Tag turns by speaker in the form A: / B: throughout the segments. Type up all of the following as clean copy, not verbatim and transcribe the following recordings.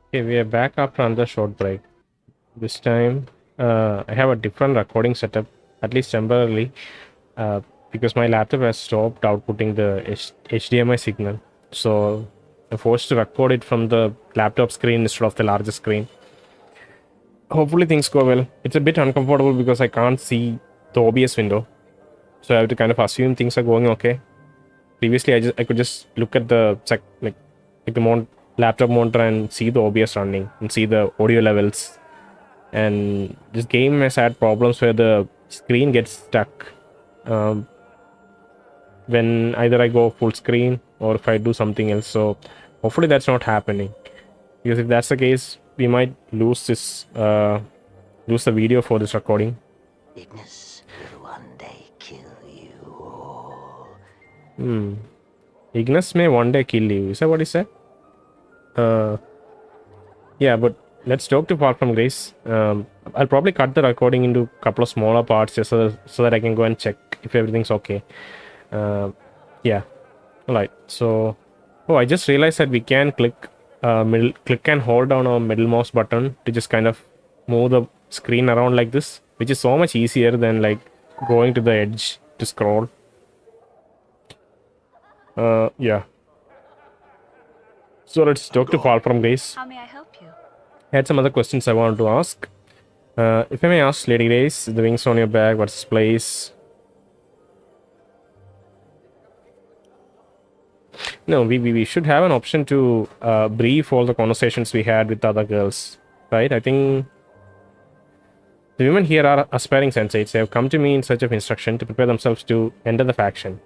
A: Okay, we are back after another short break. This time, I have a different recording setup, at least temporarily, uh, because my laptop has stopped outputting the HDMI signal. So I'm forced to record it from the laptop screen instead of the larger screen. Hopefully, things go well. It's a bit uncomfortable because I can't see the OBS window, so I have to kind of assume things are going okay. Previously, I could just look at the like the laptop monitor and see the OBS running and see the audio levels. And this game has had problems where the screen gets stuck um, when either I go full screen or if I do something else. So hopefully that's not happening, because if that's the case, we might lose the video for this recording.
B: Ignis will one day kill you all.
A: Ignis may one day kill you. Is that what he said? Yeah, but let's talk to Far From Grace. I'll probably cut the recording into a couple of smaller parts just so that I can go and check if everything's okay. Yeah. All right. So, I just realized that we can click and hold down our middle mouse button to just kind of move the screen around like this, which is so much easier than like going to the edge to scroll. Yeah. So let's talk to Far From Grace.
C: How may I help you?
A: I had some other questions I wanted to ask. If I may ask, Lady Grace, the wings on your back, what's this place? No, we should have an option to brief all the conversations we had with other girls, right? I think the women here are aspiring sensates. They have come to me in search of instruction to prepare themselves to enter the faction.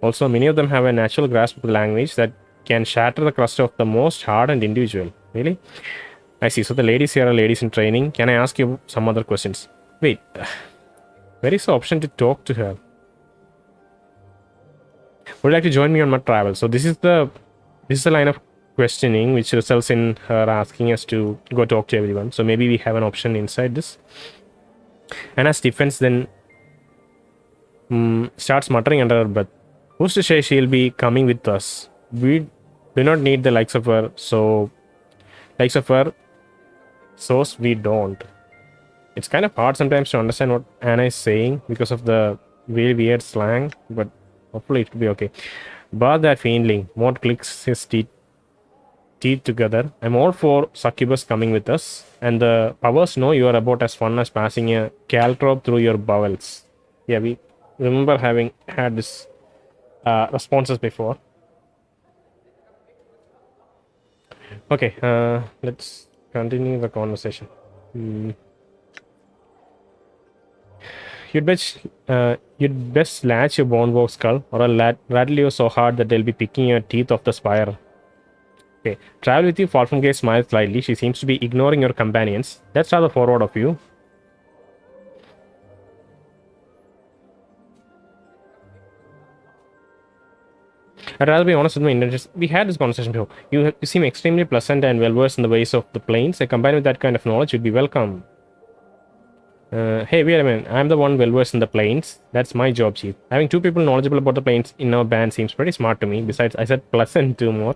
A: Also, many of them have a natural grasp of the language that can shatter the crust of the most hardened individual. Really? I see. So the ladies here are ladies in training. Can I ask you some other questions? Wait, where is the option to talk to her? Would you like to join me on my travel? So this is the line of questioning which results in her asking us to go talk to everyone. So maybe we have an option inside this. And as defense then starts muttering under her breath. Who's to say she'll be coming with us? We do not need the likes of her, so we don't. It's kind of hard sometimes to understand what Anna is saying because of the very weird slang, but hopefully it will be okay. But that fiendling, Mort clicks his teeth together. I'm all for Succubus coming with us, and the powers know you are about as fun as passing a caltrop through your bowels. Yeah, we remember having had this responses before. Okay, let's continue the conversation. You'd best latch your bone skull, or I'll rattle you so hard that they'll be picking your teeth off the spire. Okay, travel with you. Far From Grace smiles slightly. She seems to be ignoring your companions. That's rather forward of you. I'd rather be honest with my intentions. We had this conversation before. You seem extremely pleasant and well versed in the ways of the plains. Combined with that kind of knowledge, you'd be welcome. Hey, wait a minute. I'm the one well versed in the plains. That's my job, Chief. Having two people knowledgeable about the plains in our band seems pretty smart to me. Besides, I said pleasant too more.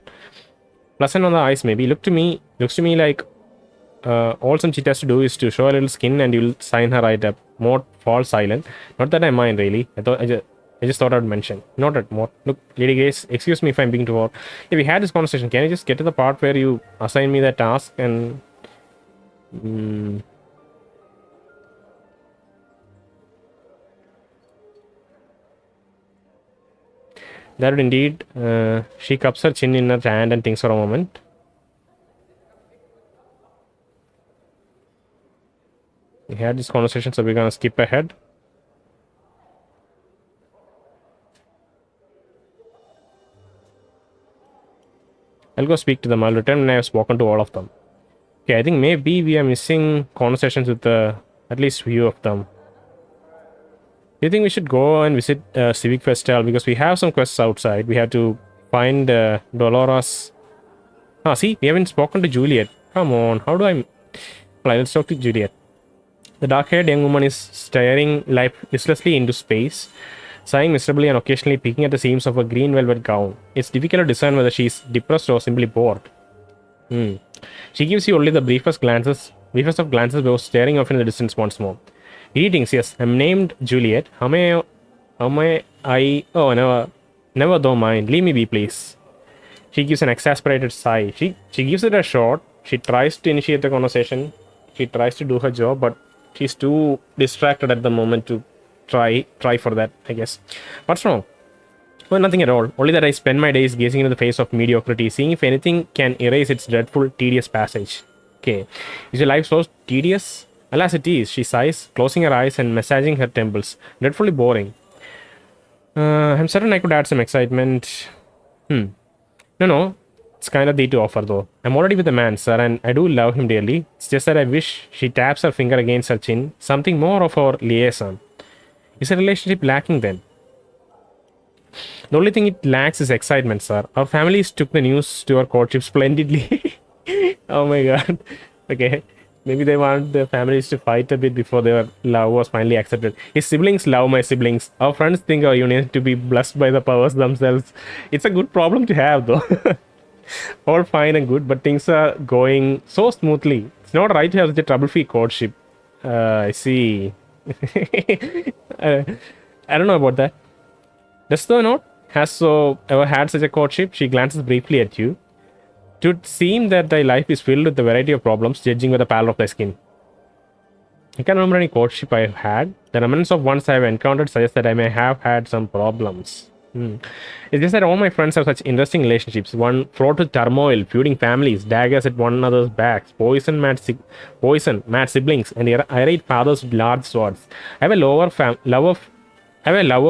A: Pleasant on the eyes, maybe. Looks to me like all some cheat has to do is to show a little skin and you'll sign her right up. More fall silent. Not that I mind, really. I just thought I'd mention. Not at more. Look, Lady Grace, excuse me if I'm being too hard. If we had this conversation, can you just get to the part where you assign me that task and... That would indeed. She cups her chin in her hand and thinks for a moment. We had this conversation, so we're gonna skip ahead. I'll go speak to them. I'll return when I have spoken to all of them. Okay, I think maybe we are missing conversations with at least few of them. Do you think we should go and visit Civic Festival? Because we have some quests outside. We have to find Dolores. See, we haven't spoken to Juliet. Come on, how do I... Well, let's talk to Juliet. The dark-haired young woman is staring listlessly into space, sighing miserably and occasionally picking at the seams of a green velvet gown. It's difficult to discern whether she's depressed or simply bored. She gives you only the briefest of glances before staring off in the distance once more. Greetings, yes, I'm named Juliet. Oh, never don't mind. Leave me be, please. She gives an exasperated sigh. She gives it a shot. She tries to initiate the conversation. She tries to do her job, but she's too distracted at the moment to try for that, I guess. What's wrong? Well, nothing at all. Only that I spend my days gazing into the face of mediocrity, seeing if anything can erase its dreadful, tedious passage. Okay. Is your life so tedious? Alas, it is, she sighs, closing her eyes and massaging her temples. Dreadfully boring. I'm certain I could add some excitement. No. It's kind of thee to offer, though. I'm already with a man, sir, and I do love him dearly. It's just that I wish she taps her finger against her chin. Something more of our liaison. Is a relationship lacking then? The only thing it lacks is excitement, sir. Our families took the news to our courtship splendidly. Oh my god. Okay. Maybe they want their families to fight a bit before their love was finally accepted. His siblings love my siblings. Our friends think our union to be blessed by the powers themselves. It's a good problem to have, though. All fine and good, but things are going so smoothly. It's not right to have such a trouble-free courtship. I see. I don't know about that. Does the not has so ever had such a courtship? She glances briefly at you. It would seem that thy life is filled with a variety of problems, judging by the pallor of thy skin. I can't remember any courtship I have had. The remnants of ones I have encountered suggest that I may have had some problems. It's just that all my friends have such interesting relationships. One fraught with turmoil, feuding families, daggers at one another's backs, mad siblings, and irate fathers with large swords. I have a lover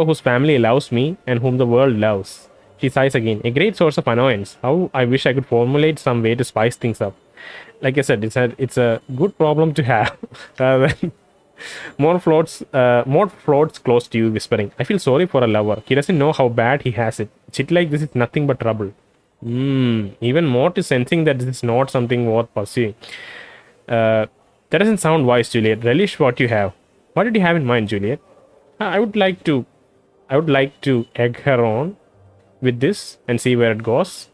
A: whose family loves me and whom the world loves. She sighs again. A great source of annoyance. How I wish I could formulate some way to spice things up. Like I said, it's a good problem to have. Rather than more floats close to you, whispering. I feel sorry for a lover. He doesn't know how bad he has it. Shit like this is nothing but trouble. Even more to sensing that this is not something worth pursuing. That doesn't sound wise, Juliet. Relish what you have. What did you have in mind, Juliet? I would like to egg her on with this and see where it goes.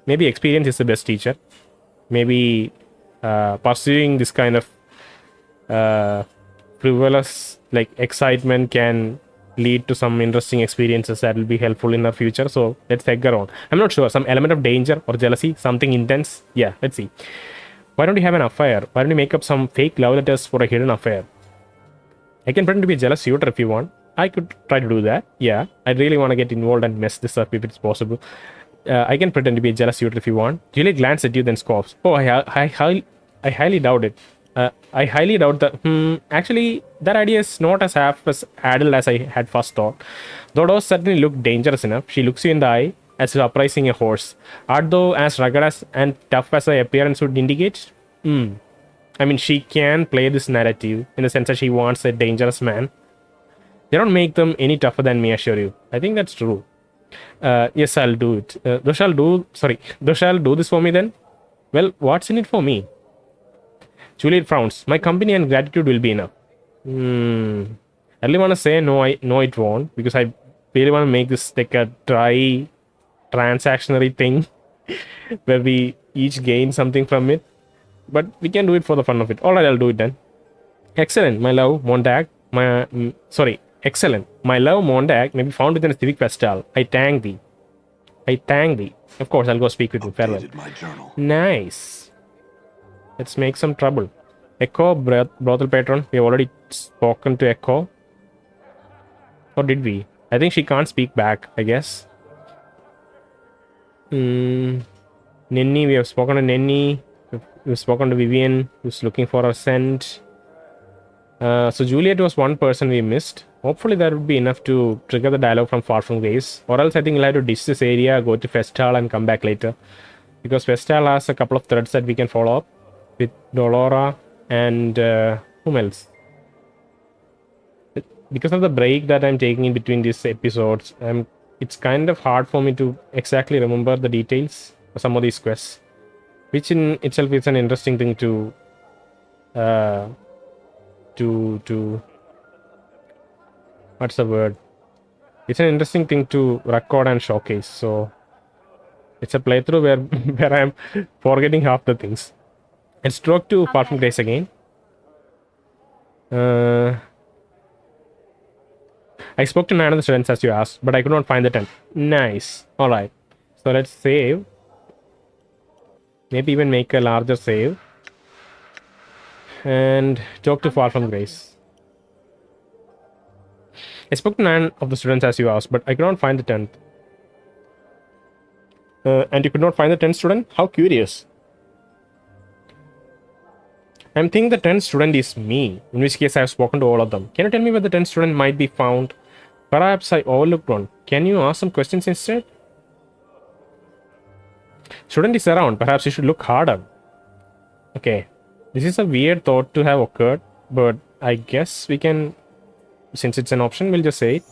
A: Maybe experience is the best teacher. Maybe pursuing this kind of frivolous like excitement can lead to some interesting experiences that will be helpful in our future. So let's egg her on. I'm not sure. Some element of danger or jealousy, something intense. Yeah, let's see. Why don't you have an affair? Why don't you make up some fake love letters for a hidden affair? I can pretend to be a jealous suitor if you want. I could try to do that. Yeah, I really want to get involved and mess this up if it's possible. I can pretend to be a jealous suitor if you want. Juliet glances at you, then scoffs. Oh, I highly doubt it. I highly doubt that. Actually, that idea is not as half as adult as I had first thought. Though those certainly look dangerous enough. She looks you in the eye as if uprising a horse. Art thou as rugged as and tough as thy appearance would indicate? I mean, she can play this narrative in the sense that she wants a dangerous man. They don't make them any tougher than me, I assure you. I think that's true. Yes, I'll do it. Thou shall do this for me then? Well, what's in it for me? Juliet frowns. My company and gratitude will be enough. I really want to say no, it won't, because I really want to make this like a dry transactionary thing where we each gain something from it. But we can do it for the fun of it. Alright, I'll do it then. Excellent, my love, Mondag. Excellent. My love, Mondag, may be found within a civic festal. I thank thee. Of course, I'll go speak with you. Farewell. Nice. Let's make some trouble. Echo, brothel patron. We have already spoken to Echo. Or did we? I think she can't speak back, I guess. Nenny, we have spoken to Nenny. We've spoken to Vivian, who's looking for a scent. So Juliet was one person we missed. Hopefully that would be enough to trigger the dialogue from Far From Ways. Or else I think we'll have to ditch this area, go to Festal and come back later. Because Festal has a couple of threads that we can follow up. With Dolora and whom else? Because of the break that I'm taking in between these episodes, it's kind of hard for me to exactly remember the details of some of these quests. Which in itself is an interesting thing to what's the word? It's an interesting thing to record and showcase. So it's a playthrough where I'm forgetting half the things. Let's talk to Far from Grace again. I spoke to 9 of the students as you asked, but I could not find the tent. Nice. Alright. So let's save. Maybe even make a larger save. And talk to Far from Grace. I spoke to 9 of the students as you asked, but I could not find the 10th. And you could not find the 10th student? How curious. I'm thinking the 10th student is me, in which case I have spoken to all of them. Can you tell me where the 10th student might be found? Perhaps I overlooked one. Can you ask some questions instead? Student is around. Perhaps you should look harder. Okay. This is a weird thought to have occurred, but I guess we can, since it's an option, we'll just say it.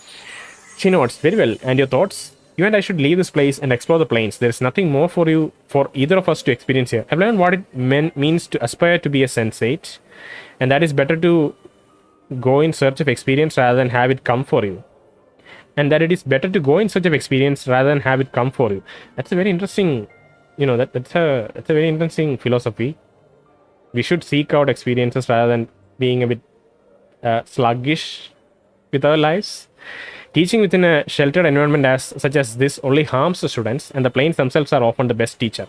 A: She nods. Very well. And your thoughts? You and I should leave this place and explore the plains. There is nothing more for either of us to experience here. I've learned what it means to aspire to be a sensate, and that is better to go in search of experience rather than have it come for you. And that it is better to go in search of experience rather than have it come for you. That's a very interesting, that's a very interesting philosophy. We should seek out experiences rather than being a bit sluggish with our lives. Teaching within a sheltered environment such as this only harms the students, and the planes themselves are often the best teacher.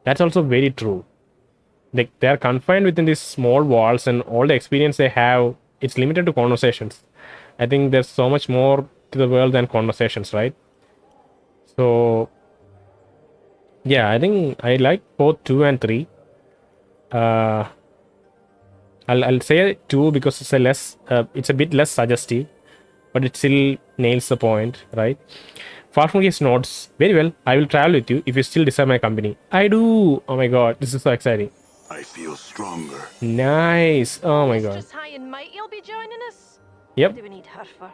A: That's also very true. They are confined within these small walls, and all the experience they have, it's limited to conversations. I think there's so much more to the world than conversations, right? So, yeah, I think I like both 2 and 3. I'll say 2 because it's a bit less suggestive, but it still nails the point, right? Far from his notes. Very well, I will travel with you if you still desire my company. I do. Oh my god, this is so exciting.
C: I feel stronger.
A: Nice. Oh my god.
D: Just high and mighty will be joining us.
A: Yep.
D: What do we need her for?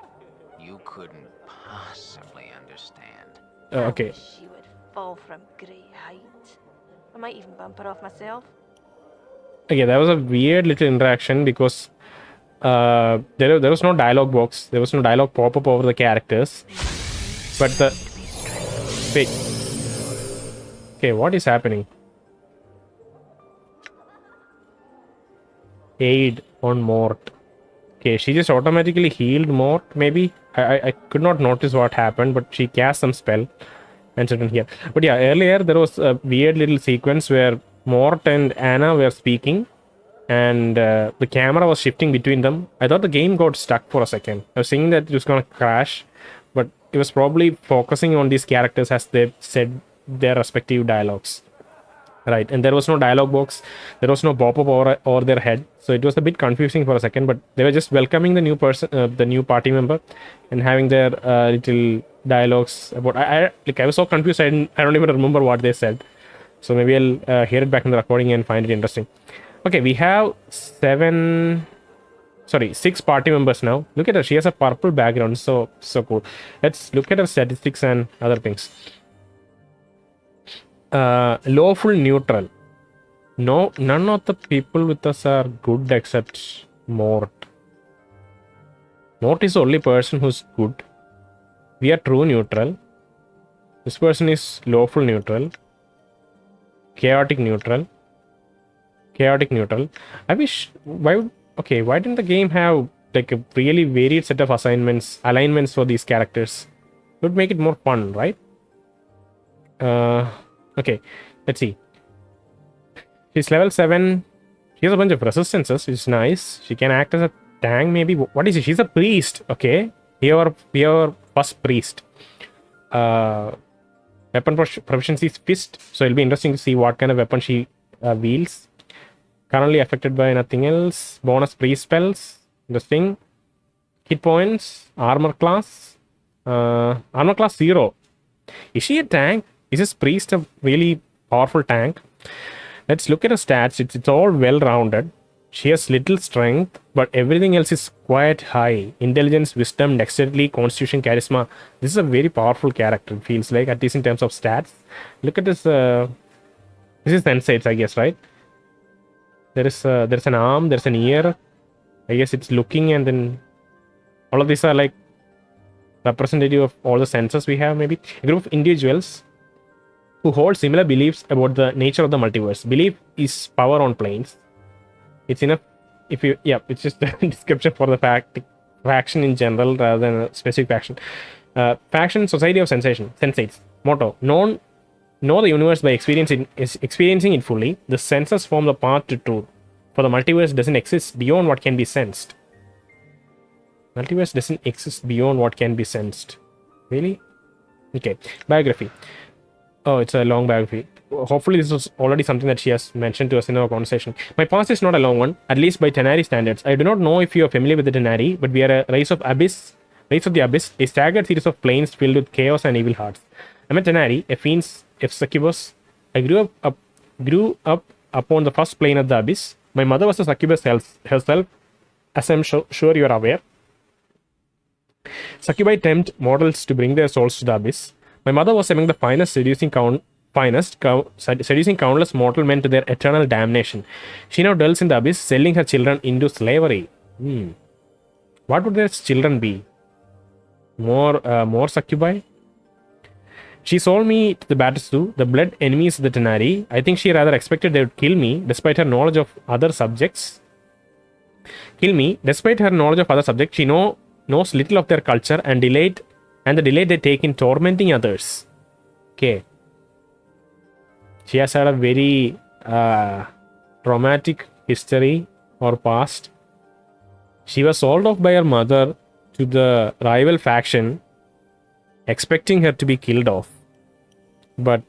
B: You couldn't possibly understand.
A: Okay.
D: I wish she would fall from great height. I might even bump her off myself.
A: Okay, that was a weird little interaction because there was no dialogue box. There was no dialogue pop-up over the characters. But wait. Okay, what is happening? Aid on Mort. Okay, she just automatically healed Mort, maybe? I could not notice what happened, but she cast some spell and certain here. But yeah, earlier there was a weird little sequence where Mort and Anna were speaking, and the camera was shifting between them. I thought the game got stuck for a second. I was thinking that it was gonna crash, but it was probably focusing on these characters as they said their respective dialogues. Right, and there was no dialogue box, there was no pop-up over their head, so it was a bit confusing for a second, but they were just welcoming the new person, the new party member, and having their little dialogues about. I was so confused, I don't even remember what they said. So maybe I'll hear it back in the recording and find it interesting. Okay, we have 6 party members now. Look at her, she has a purple background, so cool. Let's look at her statistics and other things. Lawful neutral. No, none of the people with us are good except Mort. Mort is the only person who's good. We are true neutral. This person is lawful neutral. Chaotic neutral. Chaotic neutral. I wish why didn't the game have like a really varied set of alignments for these characters? It would make it more fun, right? Okay, let's see. She's level 7. She has a bunch of resistances, which is nice. She can act as a tank, maybe. What is she? She's a priest. Okay, here first priest. Weapon proficiency is fist, so it'll be interesting to see what kind of weapon she wields. Currently affected by nothing else. Bonus priest spells. Interesting. Hit points. Armor class. Armor class 0. Is she a tank? Is this priest a really powerful tank? Let's look at her stats. It's all well-rounded. She has little strength, but everything else is quite high. Intelligence, wisdom, dexterity, constitution, charisma. This is a very powerful character, it feels like, at least in terms of stats. Look at this. This is Sensates, I guess, right? There's an arm, there's an ear. I guess it's looking, and then all of these are like representative of all the senses we have, maybe. A group of individuals. who hold similar beliefs about the nature of the multiverse. Belief is power on planes. It's enough if you, yeah, it's just a description for the faction in general rather than a specific faction. Faction, Society of Sensates. Motto: know the universe by experiencing it fully. The senses form the path to truth. For the multiverse doesn't exist beyond what can be sensed. Multiverse doesn't exist beyond what can be sensed. Really? Okay. Biography. Oh, it's a long biography. Hopefully, this was already something that she has mentioned to us in our conversation. My past is not a long one, at least by Tenari standards. I do not know if you are familiar with the Tenari, but we are a race of the Abyss, a staggered series of planes filled with chaos and evil hearts. I'm a Tenari, a fiend's succubus. I grew up upon the first plane of the Abyss. My mother was a succubus herself, as I'm sure you are aware. Succubi tempt mortals to bring their souls to the Abyss. My mother was among the finest, seducing countless mortal men to their eternal damnation. She now dwells in the Abyss, selling her children into slavery. What would their children be? More succubi? She sold me to the Batistu, the blood enemies of the Tenari. I think she rather expected they would kill me, despite her knowledge of other subjects. She knows little of their culture and the delay they take in tormenting others. Okay. She has had a very traumatic history or past. She was sold off by her mother to the rival faction, expecting her to be killed off. But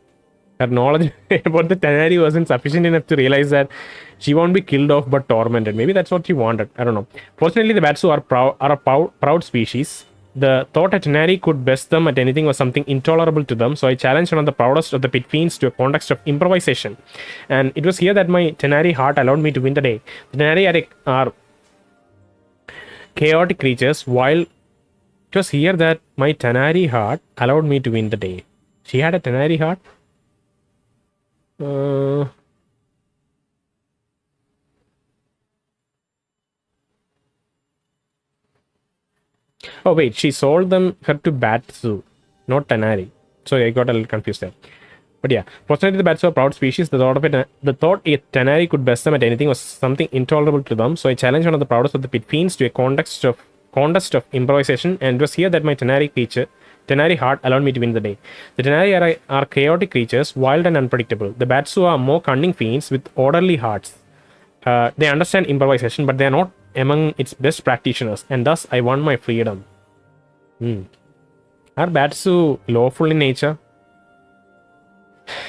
A: her knowledge about the Tenari wasn't sufficient enough to realize that she won't be killed off but tormented. Maybe that's what she wanted. I don't know. Fortunately, the Batsu are a proud species. The thought a Tenari could best them at anything was something intolerable to them, so I challenged one of the proudest of the pit fiends to a context of improvisation. And it was here that my Tenari heart allowed me to win the day. The Tenari are chaotic creatures, while it was here that my Tenari heart allowed me to win the day. She had a Tenari heart? Oh wait, she sold her to Batsu, not Tenari. Sorry, I got a little confused there. But yeah, fortunately the Batsu are proud species. The thought a Tenari could best them at anything was something intolerable to them. So I challenged one of the proudest of the pit fiends to a contest of improvisation, and it was here that my Tenari heart allowed me to win the day. The Tenari are chaotic creatures, wild and unpredictable. The Batsu are more cunning fiends with orderly hearts. They understand improvisation, but they are not among its best practitioners, and thus I won my freedom. Are Batsu lawful in nature?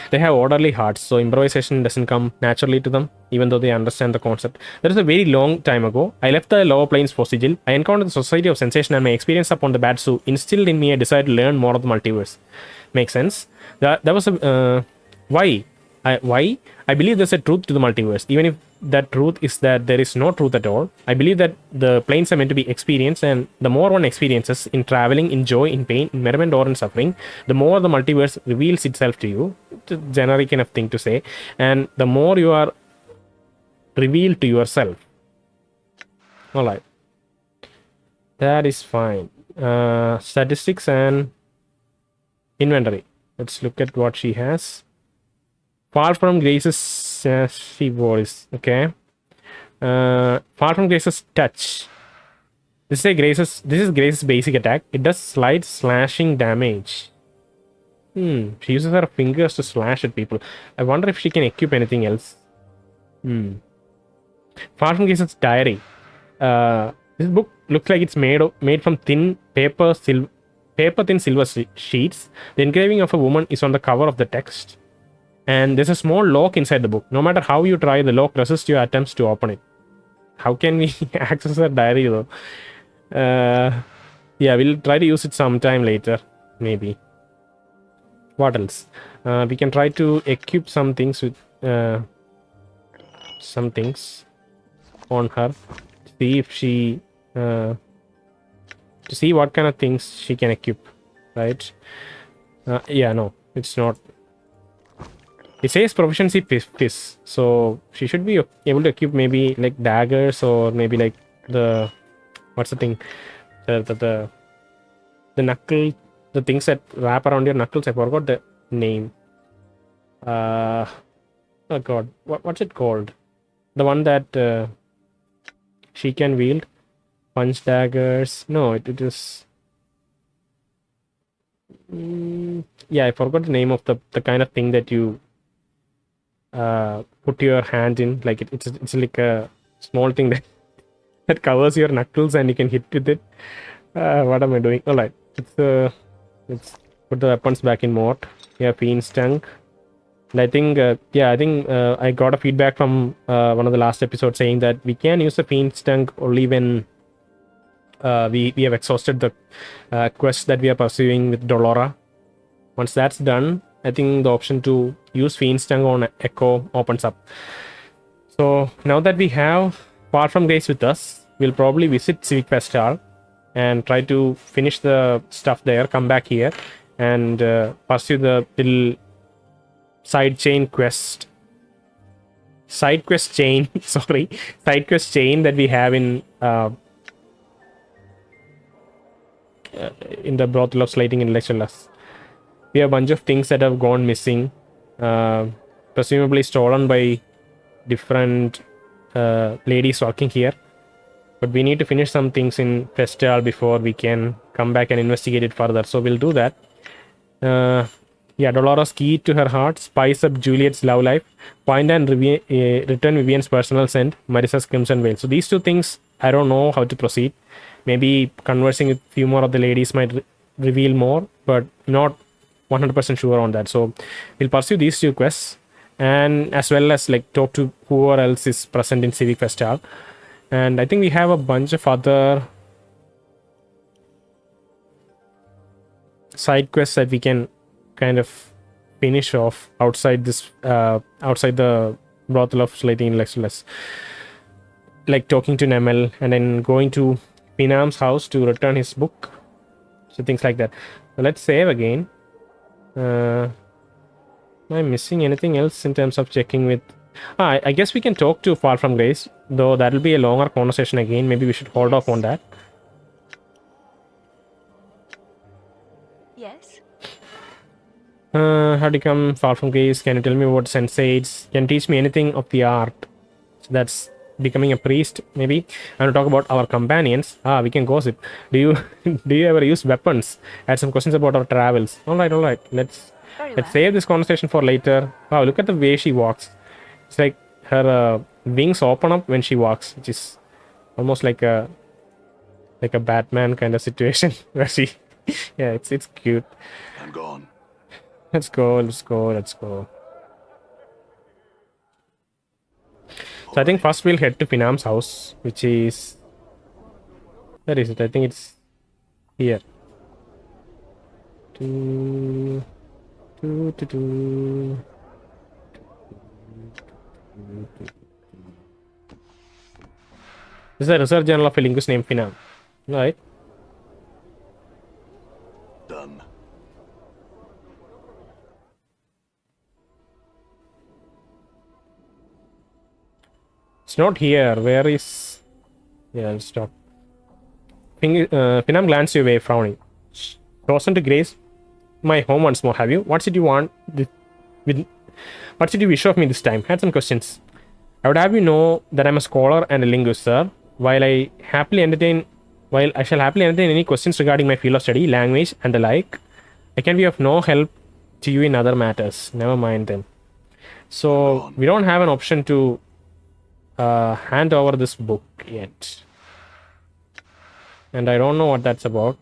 A: They have orderly hearts, so improvisation doesn't come naturally to them, even though they understand the concept. That is a very long time ago. I left the lower planes for Sigil. I encountered the Society of Sensation, and my experience upon the Batsu instilled in me a desire to learn more of the multiverse. Makes sense. That was a why. I believe there's a truth to the multiverse, even if that truth is that there is no truth at all. I believe that the planes are meant to be experienced, and the more one experiences in traveling, in joy, in pain, in merriment, or in suffering, the more the multiverse reveals itself to you. It's a generic enough thing to say, and the more you are revealed to yourself. Alright, that is fine. Statistics and inventory. Let's look at what she has. Far from Grace's she was okay. Far from Grace's touch. This is Grace's basic attack. It does slight slashing damage. She uses her fingers to slash at people. I wonder if she can equip anything else. Far from Grace's diary. This book looks like it's made from thin paper thin silver sheets. The engraving of a woman is on the cover of the text. And there's a small lock inside the book. No matter how you try, the lock resists your attempts to open it. How can we access her diary though? Yeah, we'll try to use it sometime later. Maybe. What else? We can try to equip some things with some things on her. See if she to see what kind of things she can equip. Right? Yeah, no, it's not. It says proficiency fist, so she should be able to equip maybe like daggers, or maybe like the what's the thing, the knuckle, the things that wrap around your knuckles. I forgot the name. Oh god, what's it called? The one that she can wield? Punch daggers. No, it is. Yeah, I forgot the name of the kind of thing that you put your hand in. Like it's like a small thing that that covers your knuckles and you can hit with it. What am I doing? All right, let's put the weapons back in mode. Yeah, Fiend's Tongue. And I think, I got a feedback from one of the last episodes saying that we can use the Fiend's Tongue only when we have exhausted the quest that we are pursuing with Dolora. Once that's done, I think the option to use Fiend's Tongue on Echo opens up. So now that we have Far From Grace with us, we'll probably visit Civic Festival and try to finish the stuff there, come back here, and pursue the little side quest chain that we have in the brothel of slating intellectualists. We have a bunch of things that have gone missing, presumably stolen by different ladies working here, but we need to finish some things in Festival before we can come back and investigate it further, so we'll do that. Dolores' key to her heart, spice up Juliet's love life, find and return Vivian's personal scent, Marissa's crimson veil. So these two things, I don't know how to proceed. Maybe conversing with a few more of the ladies might reveal more, but not 100% sure on that. So we'll pursue these two quests, and as well as like talk to whoever else is present in Civic Festival. And I think we have a bunch of other side quests that we can kind of finish off outside this outside the brothel of slating intellectualists, like talking to Nemel and then going to Pinam's house to return his book, so things like that. So let's save again. Am I missing anything else in terms of checking with I guess we can talk to Far From Grace, though that'll be a longer conversation again. Maybe we should hold off on that.
D: Yes.
A: How to become Far From Grace? Can you tell me what sensates? Can you teach me anything of the art? So that's becoming a priest, maybe. And to talk about our companions. We can gossip. Do you do you ever use weapons? I had some questions about our travels. All right. Let's save this conversation for later. Wow, look at the way she walks. It's like her wings open up when she walks, which is almost like a Batman kind of situation where she yeah, it's cute.
C: I'm gone.
A: Let's go. So I think first we'll head to Finam's house, which is... Where is it? I think it's here. This is a research journal of a linguist named Finam. Right?
C: Done.
A: It's not here. Where is... Yeah, I'll stop. Finam glanced away, frowning. Chosen to grace my home once more, have you? What did you want what did you wish of me this time? Had some questions. I would have you know that I'm a scholar and a linguist, sir. While I shall happily entertain any questions regarding my field of study, language, and the like, I can be of no help to you in other matters. Never mind them. So we don't have an option to hand over this book yet, and I don't know what that's about.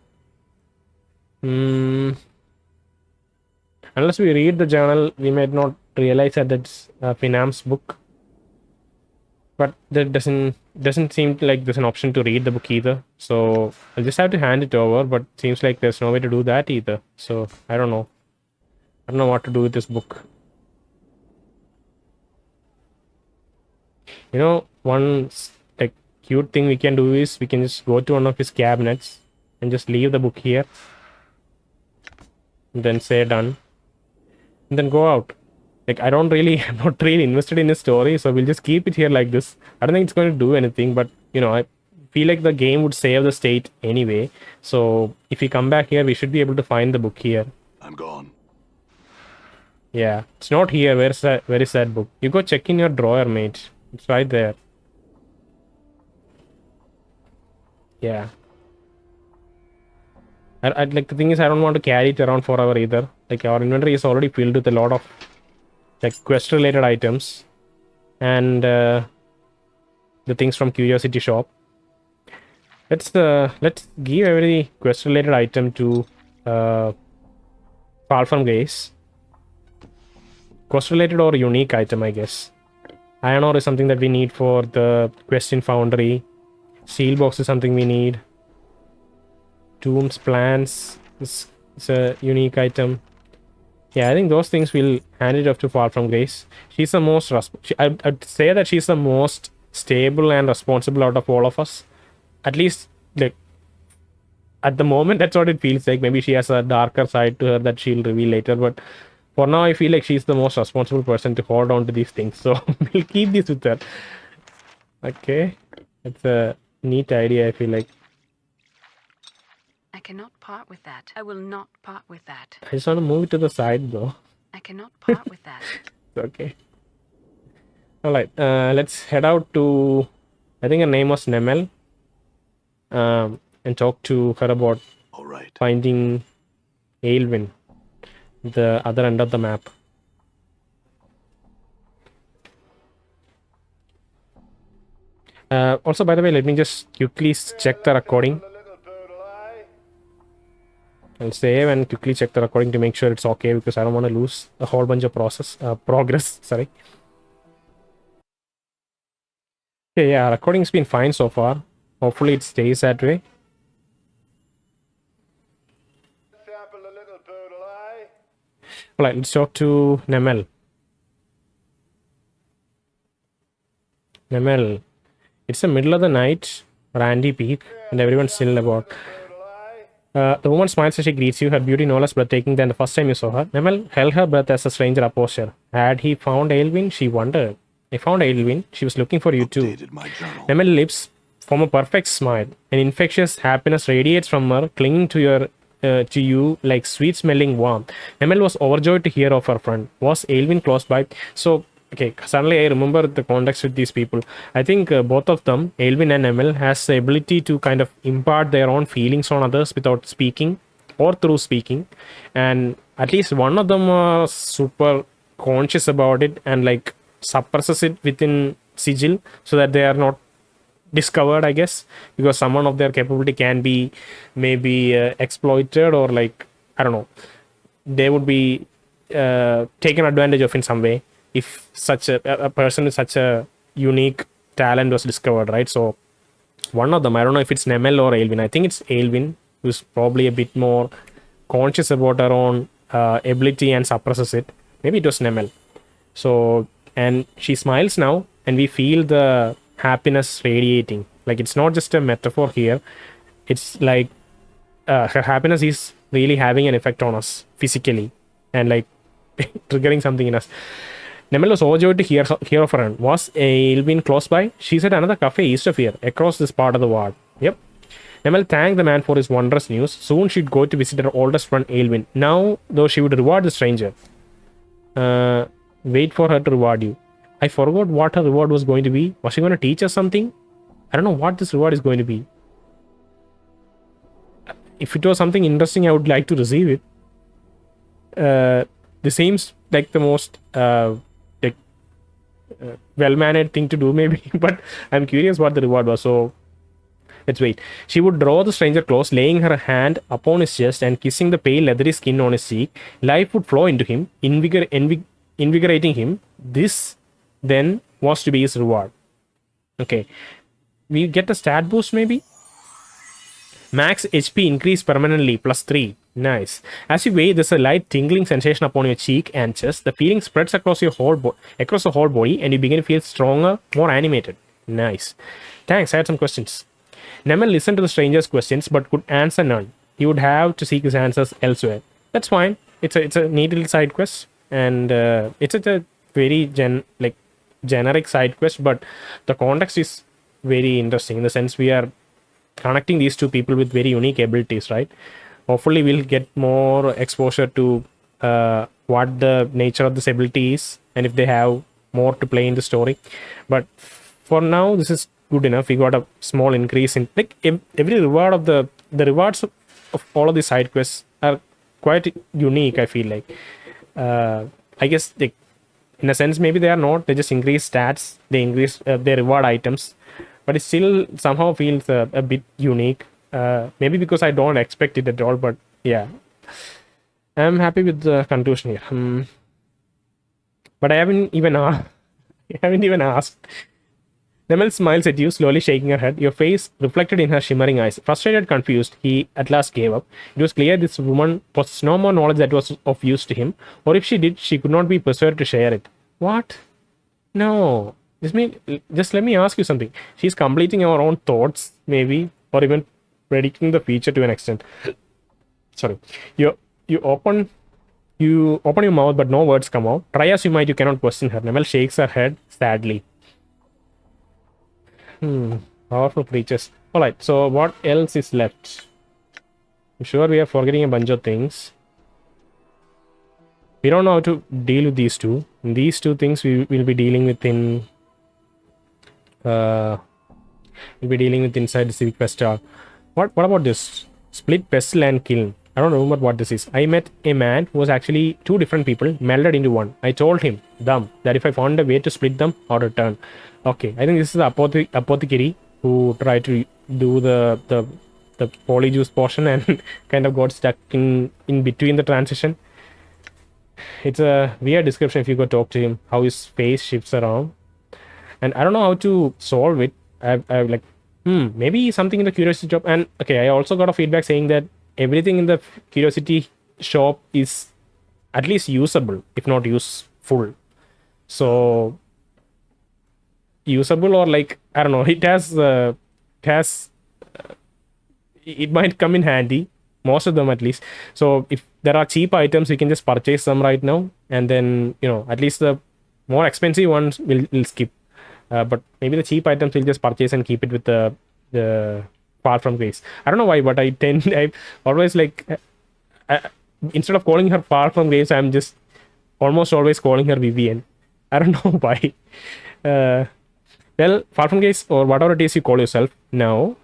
A: Unless we read the journal, we might not realize that it's Finam's book. But that doesn't seem like there's an option to read the book either. So I'll just have to hand it over, but seems like there's no way to do that either. So I don't know. I don't know what to do with this book. You know, one like cute thing we can do is we can just go to one of his cabinets and just leave the book here. And then say done. And then go out. Like, I'm not really invested in his story, so we'll just keep it here like this. I don't think it's going to do anything, but, you know, I feel like the game would save the state anyway. So, if we come back here, we should be able to find the book here.
C: I'm gone.
A: Yeah, it's not here. Where is that book? You go check in your drawer, mate. It's right there. Yeah. Like the thing is, I don't want to carry it around forever either. Like our inventory is already filled with a lot of like quest related items and the things from Curiosity Shop. Let's give every quest related item to Far from Grace. Quest related or unique item, I guess. Iron ore is something that we need for the quest in Foundry. Seal box is something we need. Tombs, plants is a unique item. Yeah, I think those things will hand it off to Far from Grace. She's the most I'd say that she's the most stable and responsible out of all of us. At least like at the moment, that's what it feels like. Maybe she has a darker side to her that she'll reveal later, but for now I feel like she's the most responsible person to hold on to these things. So we'll keep this with her. Okay. That's a neat idea, I feel like.
E: I cannot part with that. I will not part with that.
A: I just want to move it to the side though.
E: I cannot part with that.
A: It's okay. Alright, let's head out to, I think her name was Nemel, and talk to her about
C: All right.
A: finding Aelwyn, the other end of the map. Also, by the way, let me just quickly check the recording. I'll save and quickly check the recording to make sure it's okay because I don't want to lose a whole bunch of progress. Sorry. Okay, yeah, recording's been fine so far. Hopefully it stays that way. Alright, let's talk to Nemel. Nemel. It's the middle of the night, Randy Peak, and everyone's still about. The woman smiles as she greets you, her beauty no less breathtaking than the first time you saw her. Nemel held her breath as the stranger approached her. Had he found Aelwyn? She wondered. I found Aelwyn. She was looking for you too.
C: Updated my journal.
A: Nemel's lips form a perfect smile. An infectious happiness radiates from her, clinging to you like sweet-smelling warmth. Nemel was overjoyed to hear of her friend. Was Aelwyn close by? So, okay, suddenly I remember the context with these people. I think both of them, Aelwyn and Nemel, has the ability to kind of impart their own feelings on others without speaking or through speaking. And at least one of them was super conscious about it and like suppresses it within Sigil so that they are not discovered, I guess, because someone of their capability can be maybe exploited or like, I don't know, they would be taken advantage of in some way if such a person with such a unique talent was discovered, right? So one of them, I don't know if it's Nemel or Aelwyn. I think it's Aelwyn, who's probably a bit more conscious about her own ability and suppresses it. Maybe it was Nemel. So, and she smiles now, and we feel the happiness radiating. Like it's not just a metaphor here. It's like her happiness is really having an effect on us physically and like triggering something in us. Nemel was overjoyed to hear of her friend. Was Aelwyn close by? She's at another cafe east of here, across this part of the ward. Yep. Nemel thanked the man for his wondrous news. Soon she'd go to visit her oldest friend Aelwyn. Now, though, she would reward the stranger. Wait for her to reward you. I forgot what her reward was going to be. Was she going to teach us something? I don't know what this reward is going to be. If it was something interesting, I would like to receive it. This seems like the most well-mannered thing to do, maybe. But I'm curious what the reward was. So let's wait. She would draw the stranger close, laying her hand upon his chest and kissing the pale leathery skin on his cheek. Life would flow into him, invigorating him. This then was to be his reward. Okay, we get a stat boost maybe. Max HP increased permanently +3. Nice. As you wait, there's a light tingling sensation upon your cheek and chest. The feeling spreads across your across the whole body, and you begin to feel stronger, more animated. Nice. Thanks. I had some questions. Nemel listened to the stranger's questions but could answer none. He would have to seek his answers elsewhere. That's fine. It's a neat little side quest, and it's a very generic side quest, but the context is very interesting in the sense we are connecting these two people with very unique abilities, right? Hopefully we'll get more exposure to what the nature of this ability is and if they have more to play in the story. But for now, this is good enough. We got a small increase in like every reward of the rewards of all of these side quests are quite unique. I feel like I guess like in a sense maybe they are not. They just increase stats. They increase their reward items, but it still somehow feels a bit unique. Maybe because I don't expect it at all. But yeah, I'm happy with the conclusion here. But I haven't even I haven't even asked. Nemel smiles at you, slowly shaking her head, your face reflected in her shimmering eyes. Frustrated, confused, he at last gave up. It was clear this woman possessed no more knowledge that was of use to him, or if she did, she could not be persuaded to share it. What? No. Just let me ask you something. She's completing our own thoughts, maybe, or even predicting the future to an extent. Sorry. You open your mouth, but no words come out. Try as you might, you cannot question her. Nemel shakes her head sadly. Powerful creatures. Alright, so what else is left? I'm sure we are forgetting a bunch of things. We don't know how to deal with these two. These two things we will be dealing with in we'll be dealing with inside the Civic Festival. What about this? Split pestle and kiln. I don't remember what this is. I met a man who was actually two different people melded into one. I told him, that if I found a way to split them, I'll return. Okay, I think this is the apothecary who tried to do the polyjuice portion and kind of got stuck in between the transition. It's a weird description if you go talk to him, how his face shifts around. And I don't know how to solve it. I've like, maybe something in the curiosity shop. And okay, I also got a feedback saying that everything in the curiosity shop is at least usable, if not useful. So usable, or like, I don't know, it might come in handy, most of them at least. So if there are cheap items, we can just purchase them right now, and then at least the more expensive ones we'll skip. But maybe the cheap items we'll just purchase and keep it with the Far From Grace. I don't know why, but I always like instead of calling her Far From Grace, I'm just almost always calling her Vivian. I don't know why. Well, Far From Grace, or whatever it is you call yourself now,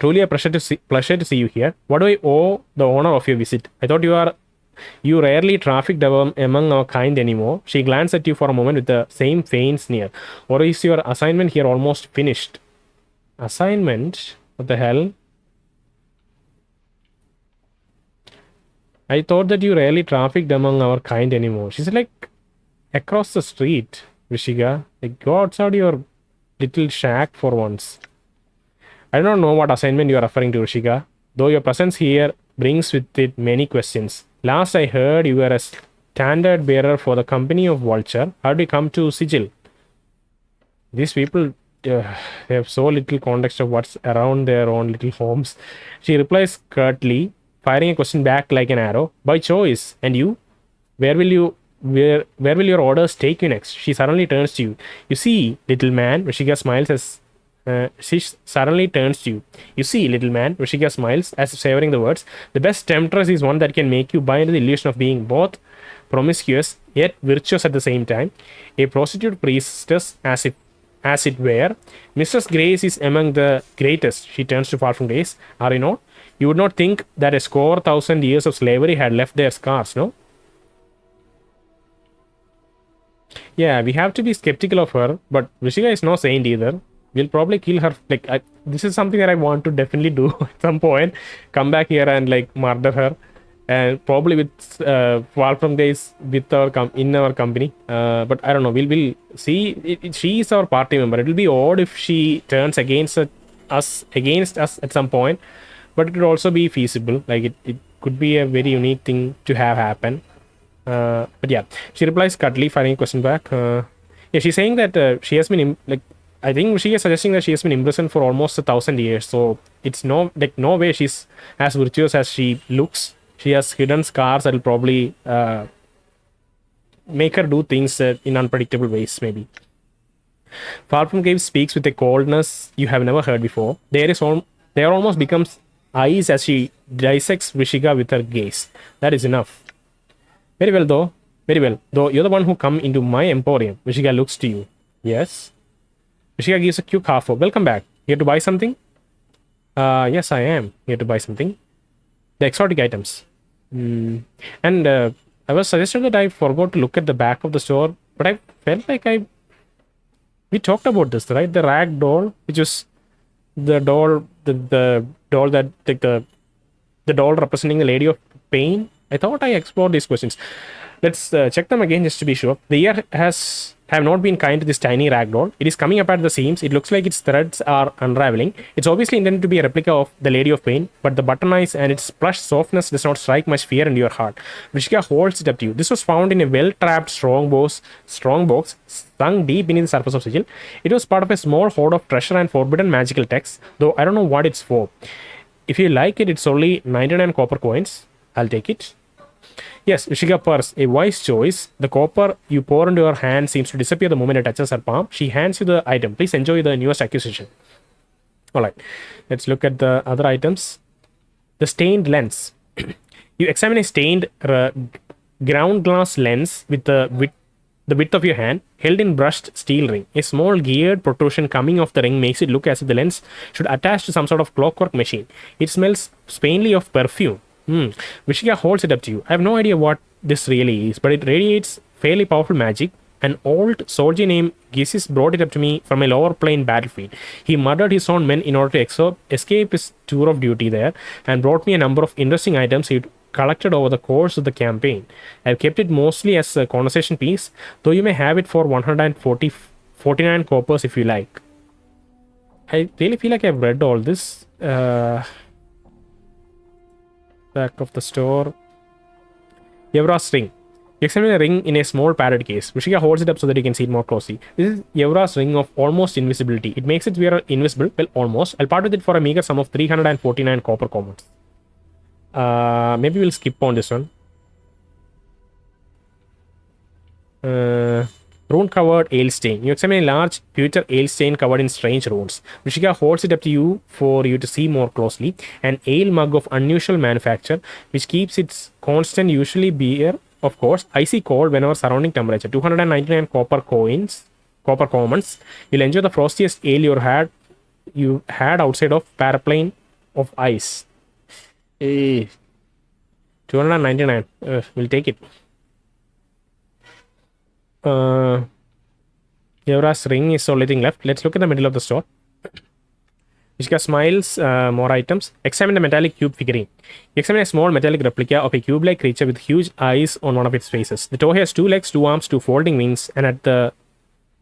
A: truly a pleasure to see you here. What do I owe the honor of your visit? I thought you rarely trafficked among our kind anymore. She glanced at you for a moment with the same faint sneer. Or is your assignment here almost finished? Assignment? What the hell? I thought that you rarely trafficked among our kind anymore. She's like across the street, Vishiga. Like, go outside your little shack for once. I don't know what assignment you are referring to, Vishiga, though your presence here brings with it many questions. Last I heard, you were a standard bearer for the company of Vulture. How did you come to Sigil? These people, they have so little context of what's around their own little homes. She replies curtly, firing a question back like an arrow. By choice. And you? Where will your orders take you next? She suddenly turns to you. You see, little man, Rishika smiles as she suddenly turns to you. You see, little man, Rishika smiles as if savoring the words. The best temptress is one that can make you buy into the illusion of being both promiscuous yet virtuous at the same time. A prostitute priestess, as it were. Mistress Grace is among the greatest. She turns to Far From Grace. Are you not? You would not think that a score 1,000 years of slavery had left their scars, no? Yeah, we have to be skeptical of her, but Rishika is no saint either. We'll probably kill her. Like, this is something that I want to definitely do at some point. Come back here and like murder her, and probably with Far From Grace with in our company. But I don't know. We'll see. She is our party member. It will be odd if she turns against us at some point, but it could also be feasible. Like it could be a very unique thing to have happen. But yeah, she replies cuddly, firing a question back. Yeah, she's saying that she has been I think she is suggesting that she has been imprisoned for almost 1,000 years. So it's no way she's as virtuous as she looks. She has hidden scars that will probably make her do things in unpredictable ways, maybe. Far From Cave speaks with a coldness you have never heard before. There almost becomes eyes as she dissects Rishika with her gaze. That is enough. Very well, though. Very well. Though you're the one who come into my emporium. Vishika looks to you. Yes. Vishika gives a quick half. Welcome back. Here to buy something? Yes, I am here to buy something. The exotic items. And I was suggested that I forgot to look at the back of the store, but I felt like we talked about this, right? The rag doll, which is the doll, the doll that the doll representing the Lady of Pain. I thought I explored these questions. Let's check them again just to be sure. The year have not been kind to this tiny ragdoll. It is coming apart at the seams. It looks like its threads are unraveling. It's obviously intended to be a replica of the Lady of Pain, but the button eyes and its plush softness does not strike much fear into your heart. Vishika holds it up to you. This was found in a well-trapped strong box sunk deep beneath the surface of Sigil. It was part of a small hoard of treasure and forbidden magical texts, though I don't know what it's for. If you like it, it's only 99 copper coins. I'll take it. Yes, Vishika purse, a wise choice. The copper you pour into her hand seems to disappear the moment it touches her palm. She hands you the item. Please enjoy the newest acquisition. Alright, let's look at the other items. The stained lens. You examine a stained ground glass lens with the width of your hand, held in brushed steel ring. A small geared protrusion coming off the ring makes it look as if the lens should attach to some sort of clockwork machine. It smells faintly of perfume. Vishika holds it up to you. I have no idea what this really is, but it radiates fairly powerful magic. An old soldier named Gisis brought it up to me from a lower plane battlefield. He murdered his own men in order to escape his tour of duty there, and brought me a number of interesting items he'd collected over the course of the campaign. I've kept it mostly as a conversation piece, though you may have it for 149 coppers if you like. I really feel like I've read all this. Back of the store. Yevra's ring. You examine a ring in a small padded case. Vishika holds it up so that you can see it more closely. This is Yevra's ring of almost invisibility. It makes its wearer invisible. Well, almost. I'll part with it for a meager sum of 349 copper commons. Maybe we'll skip on this one. Rune covered ale stain. You examine a large pewter ale stain covered in strange runes. Vishika holds it up to you for you to see more closely. An ale mug of unusual manufacture, which keeps its constant, usually beer, of course, icy cold whenever surrounding temperature. 299 copper commons. You'll enjoy the frostiest ale you had outside of paraplane of ice. 299. We'll take it. Yevra's ring is the only thing left. Let's look at the middle of the store. Vishika smiles. More items. Examine the metallic cube figurine. You examine a small metallic replica of a cube-like creature with huge eyes on one of its faces. The toy has 2 legs, 2 arms, 2 folding wings, and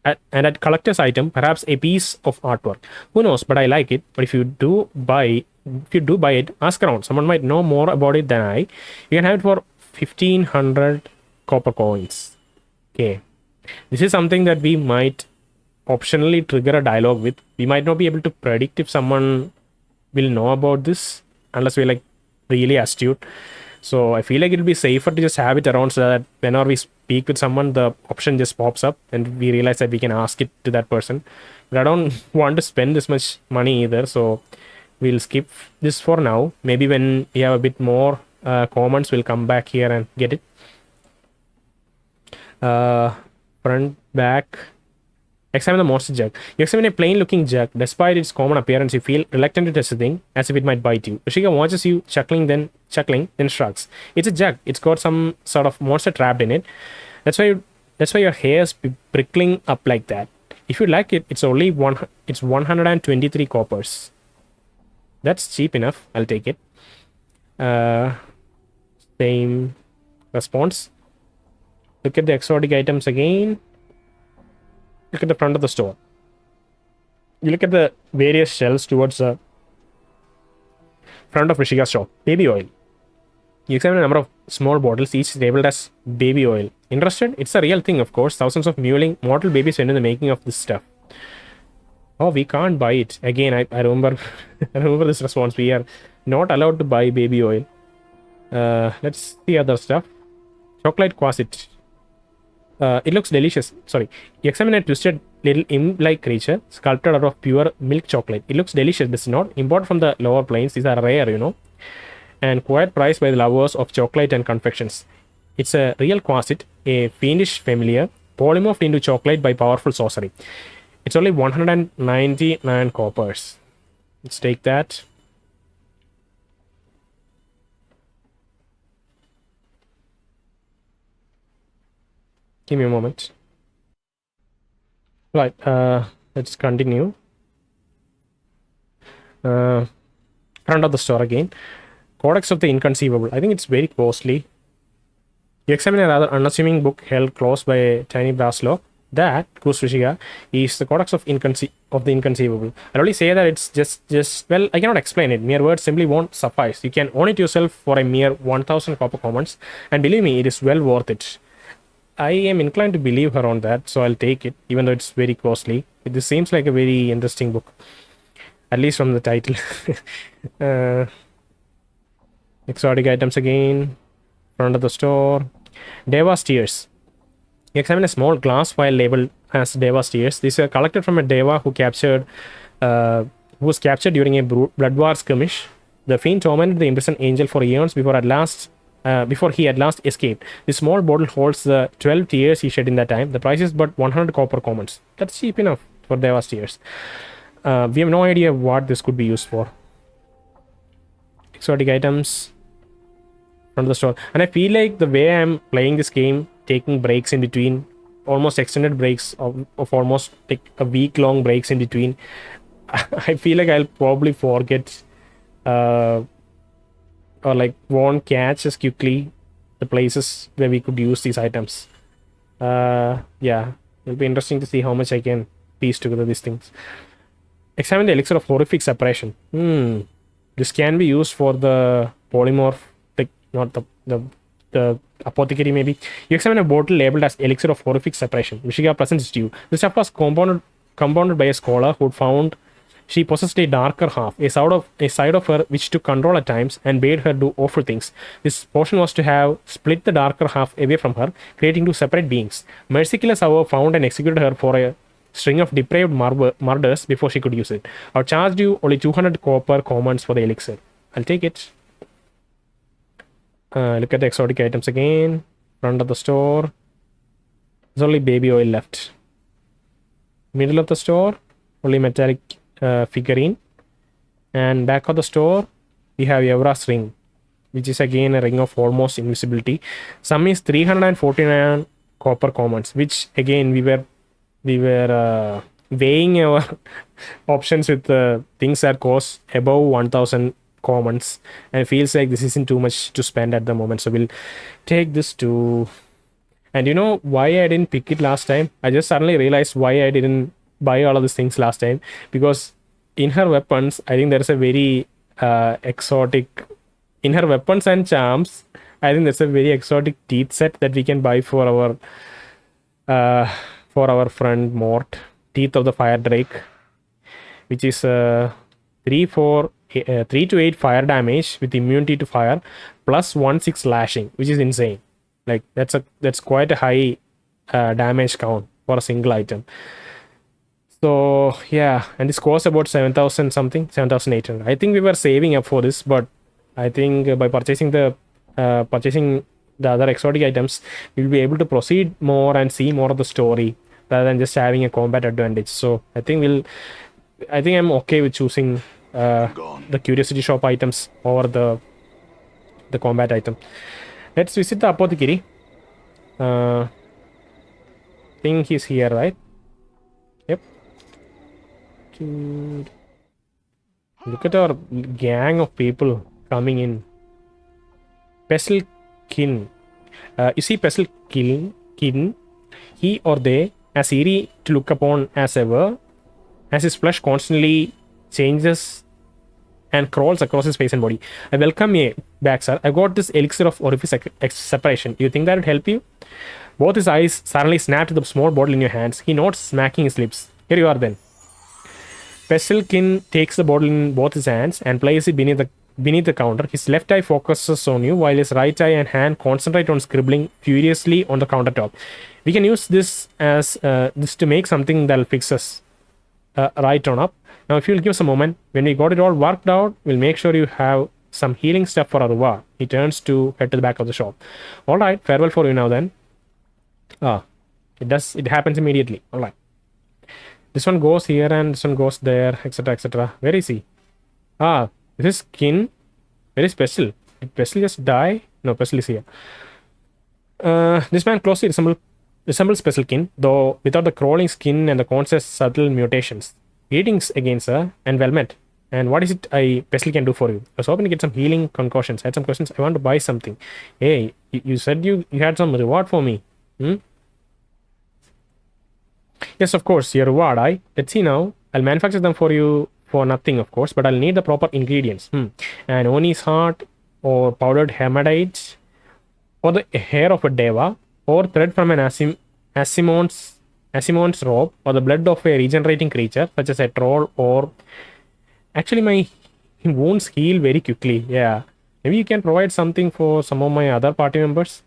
A: at collector's item, perhaps a piece of artwork. Who knows? But I like it. But if you do buy it, ask around. Someone might know more about it than I. You can have it for 1500 copper coins. Okay. This is something that we might optionally trigger a dialogue with. We might not be able to predict if someone will know about this unless we're like really astute. So I feel like it'll be safer to just have it around so that whenever we speak with someone, the option just pops up and we realize that we can ask it to that person. But I don't want to spend this much money either, so we'll skip this for now. Maybe when we have a bit more comments, we'll come back here and get it. Front, back. Examine the monster jug. You examine a plain looking jug. Despite its common appearance, you feel reluctant to touch the thing, as if it might bite you. Vishika watches you chuckling, then shrugs. It's a jug. It's got some sort of monster trapped in it. That's why your hair's prickling up like that. If you like it, it's 123 coppers. That's cheap enough. I'll take it. Same response. Look at the exotic items again. Look at the front of the store. You look at the various shelves towards the front of Vishika's shop. Baby oil. You examine a number of small bottles, each labeled as baby oil. Interested? It's a real thing, of course. Thousands of mortal babies went in the making of this stuff. Oh, we can't buy it. Again, I remember I remember this response. We are not allowed to buy baby oil. Let's see other stuff. Chocolate quasit. It looks delicious. Sorry. You examine a twisted little imp-like creature sculpted out of pure milk chocolate. It looks delicious, does it not? Imported from the lower plains. These are rare, and quite prized by the lovers of chocolate and confections. It's a real quasit, a fiendish familiar, polymorphed into chocolate by powerful sorcery. It's only 199 coppers. Let's take that. Give me a moment. Right, let's continue. Front of the store again. Codex of the Inconceivable. I think it's very costly. You examine a rather unassuming book held close by a tiny brass lock. That, Goose Rishiga, is the Codex of the Inconceivable. I'll only say that it's just well, I cannot explain it. Mere words simply won't suffice. You can own it yourself for a mere 1000 copper commons, and believe me, it is well worth it. I am inclined to believe her on that, so I'll take it, even though it's very costly. This seems like a very interesting book, at least from the title. Exotic items again. Front of the store. Deva's Tears. You examine a small glass vial labeled as Deva's Tears. These are collected from a Deva who was captured during a blood war skirmish. The fiend tormented the imprisoned angel for eons before he at last escaped. This small bottle holds the 12 tears he shed in that time. The price is but 100 copper commons. That's cheap enough for Deva's Tears. We have no idea what this could be used for. Exotic items from the store. And I feel like the way I'm playing this game, taking breaks in between, almost extended breaks of almost like a week-long breaks in between, I feel like I'll probably forget or like won't catch as quickly the places where we could use these items. Yeah, it'll be interesting to see how much I can piece together these things. Examine the elixir of horrific separation. This can be used for the polymorph, like not the apothecary maybe. You examine a bottle labeled as elixir of horrific separation. Vishiga presents it to you. The stuff was compounded by a scholar who found she possessed a darker half, a side of her which took control at times and bade her do awful things. This potion was to have split the darker half away from her, creating two separate beings. Merciless, however, found and executed her for a string of depraved murders before she could use it. I'll charge you only 200 copper commons for the elixir. I'll take it. Look at the exotic items again. Front of the store. There's only baby oil left. Middle of the store, only metallic figurine. And back of the store, we have Evra's ring, which is again a ring of almost invisibility. Sum is 349 copper commons, which again we were weighing our options with things that cost above 1000 commons, and it feels like this isn't too much to spend at the moment, so we'll take this too. And you know why I didn't pick it last time? I just suddenly realized why I didn't buy all of these things last time, because in her weapons, I think there's a very exotic, in her weapons and charms, I think there's a very exotic teeth set that we can buy for our friend Mort, Teeth of the Fire Drake, which is 3 to 8 fire damage with immunity to fire plus 1/6 slashing, which is insane. Like that's quite a high damage count for a single item. So yeah, and this costs about 7,000 something, 7,800. I think we were saving up for this, but I think by purchasing the other exotic items, we'll be able to proceed more and see more of the story rather than just having a combat advantage. So I think I'm okay with choosing the curiosity shop items over the combat item. Let's visit the apothecary. I think he's here, right? Yep. Dude. Look at our gang of people coming in. Pestilkin. You see Pestilkin, he or they, as eerie to look upon as ever, as his flesh constantly changes and crawls across his face and body. I welcome you back, sir. I got this elixir of orifice separation. You think that would help you? Both his eyes suddenly snap to the small bottle in your hands. He nods, smacking his lips. Here you are then. Pestilkin takes the bottle in both his hands and places it beneath the counter. His left eye focuses on you, while his right eye and hand concentrate on scribbling furiously on the countertop. We can use this as this to make something that'll fix us right on up. Now, if you'll give us a moment, when we got it all worked out, we'll make sure you have some healing stuff for a reward. He turns to head to the back of the shop. All right, farewell for you now then. Ah, it happens immediately. All right. This one goes here and this one goes there, etc., etc. Where is he? Ah, this is skin. Very special. Did Pestle just die? No, Pestle is here. This man closely resembles Pestilkin, though without the crawling skin and the conscious subtle mutations. Greetings again, sir, and well met. And what is it Pestle can do for you? I was hoping to get some healing concoctions. I had some questions. I want to buy something. Hey, you said you had some reward for me. Hmm? Yes, of course, your reward. Let's see now. I'll manufacture them for you for nothing, of course, but I'll need the proper ingredients. An Oni's heart, or powdered hematites, or the hair of a deva, or thread from an Asimon's robe, or the blood of a regenerating creature, such as a troll, or... Actually, my wounds heal very quickly. Yeah. Maybe you can provide something for some of my other party members?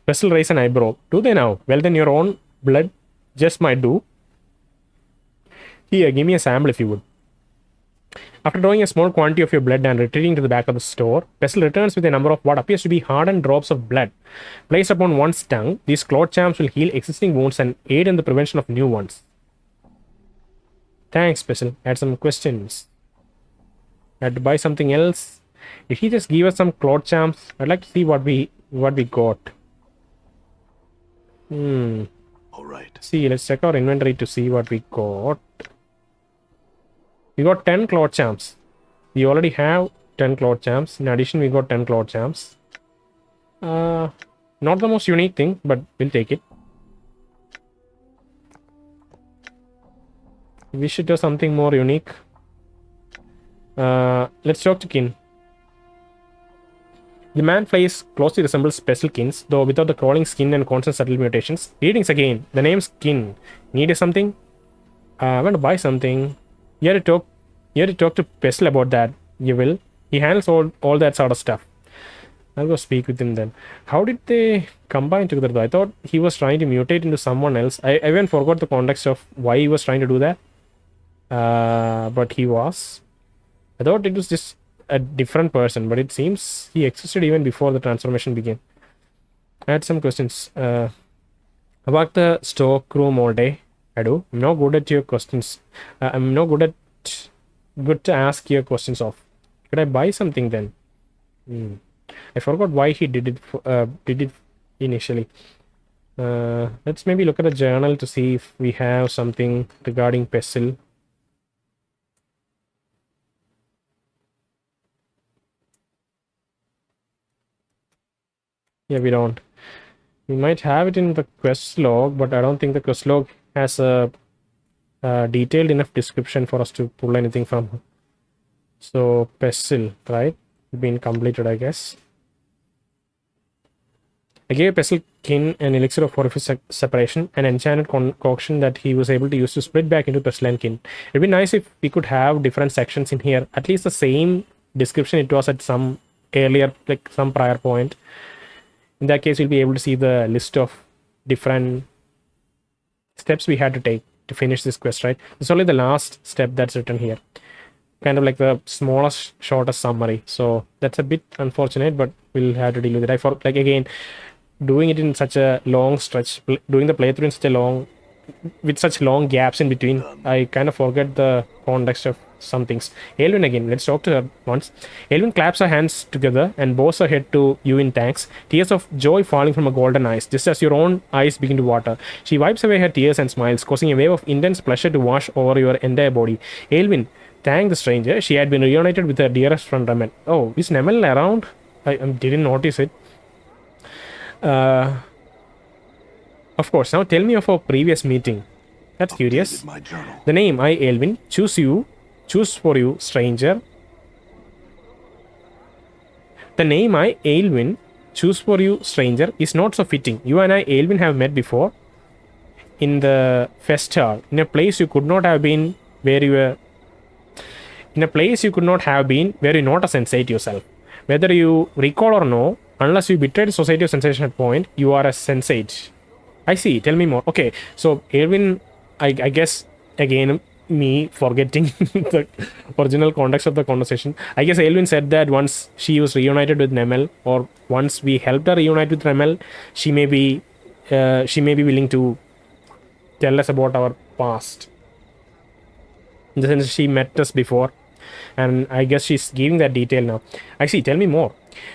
A: Pestle raise an eyebrow. Do they now? Well, then your own blood just might do. Here, give me a sample if you would. After drawing a small quantity of your blood and retreating to the back of the store, Pestle returns with a number of what appears to be hardened drops of blood. Placed upon one's tongue, these cloth charms will heal existing wounds and aid in the prevention of new ones. Thanks, Pestle. I had some questions. I had to buy something else. If he just give us some cloth charms, I'd like to see what we got.
C: All right.
A: See, let's check our inventory to see what we got. We got 10 cloth charms. We already have 10 cloth charms. In addition, we got 10 cloth charms. Not the most unique thing, but we'll take it. We should do something more unique. Let's talk to Kin. The man face closely resembles Pestilkin's, though without the crawling skin and constant subtle mutations. Greetings again. The name's Kin. Need something? I want to buy something. You have to talk to Pestle about that. You will. He handles all that sort of stuff. I'll go speak with him then. How did they combine together though? I thought he was trying to mutate into someone else. I even forgot the context of why he was trying to do that. But he was. I thought it was just a different person, but it seems he existed even before the transformation began. I had some questions. About the stockroom all day. I do. I'm not good at your questions. I'm not good to ask your questions of. Could I buy something then? I forgot why he did it initially. Let's maybe look at the journal to see if we have something regarding Pestle. Yeah, we don't. We might have it in the quest log, but I don't think the quest log has a detailed enough description for us to pull anything from. So, Pestle, right? Been completed, I guess. I gave Pestle Kin an elixir of orifice separation, an enchanted concoction that he was able to use to split back into Pestle and Kin. It'd be nice if we could have different sections in here, at least the same description it was at some earlier, like some prior point. In that case, we'll be able to see the list of different steps we had to take to finish this quest, right? It's only the last step that's written here. Kind of like the smallest, shortest summary. So that's a bit unfortunate, but we'll have to deal with it. Again, doing it in such a long stretch, doing the playthrough in with such long gaps in between, I kind of forget the context of some things. Aelwyn again, let's talk to her once. Aelwyn claps her hands together and bows her head to you in thanks, tears of joy falling from her golden eyes, just as your own eyes begin to water. She wipes away her tears and smiles, causing a wave of intense pleasure to wash over your entire body. Aelwyn thanked the stranger. She had been reunited with her dearest friend Ramen. Oh, is Nemel around? I didn't notice it. Of course, now tell me of our previous meeting. That's curious.
C: My journal.
A: The name I, Aelwyn, choose for you, stranger. The name I, Aelwyn, choose for you, stranger, is not so fitting. You and I, Aelwyn, have met before in the fest hall, in a place you could not have been where you were. In a place you could not have been where you're not a sensate yourself. Whether you recall or no, unless you betrayed the society of sensation at point, you are a sensate. I see. Tell me more. Okay, so Aelwyn, I guess again me forgetting the original context of the conversation. I guess Aelwyn said that once she was reunited with Nemel, or once we helped her reunite with Nemel, she may be willing to tell us about our past. In the sense she met us before, and I guess she's giving that detail now. I see. Tell me more.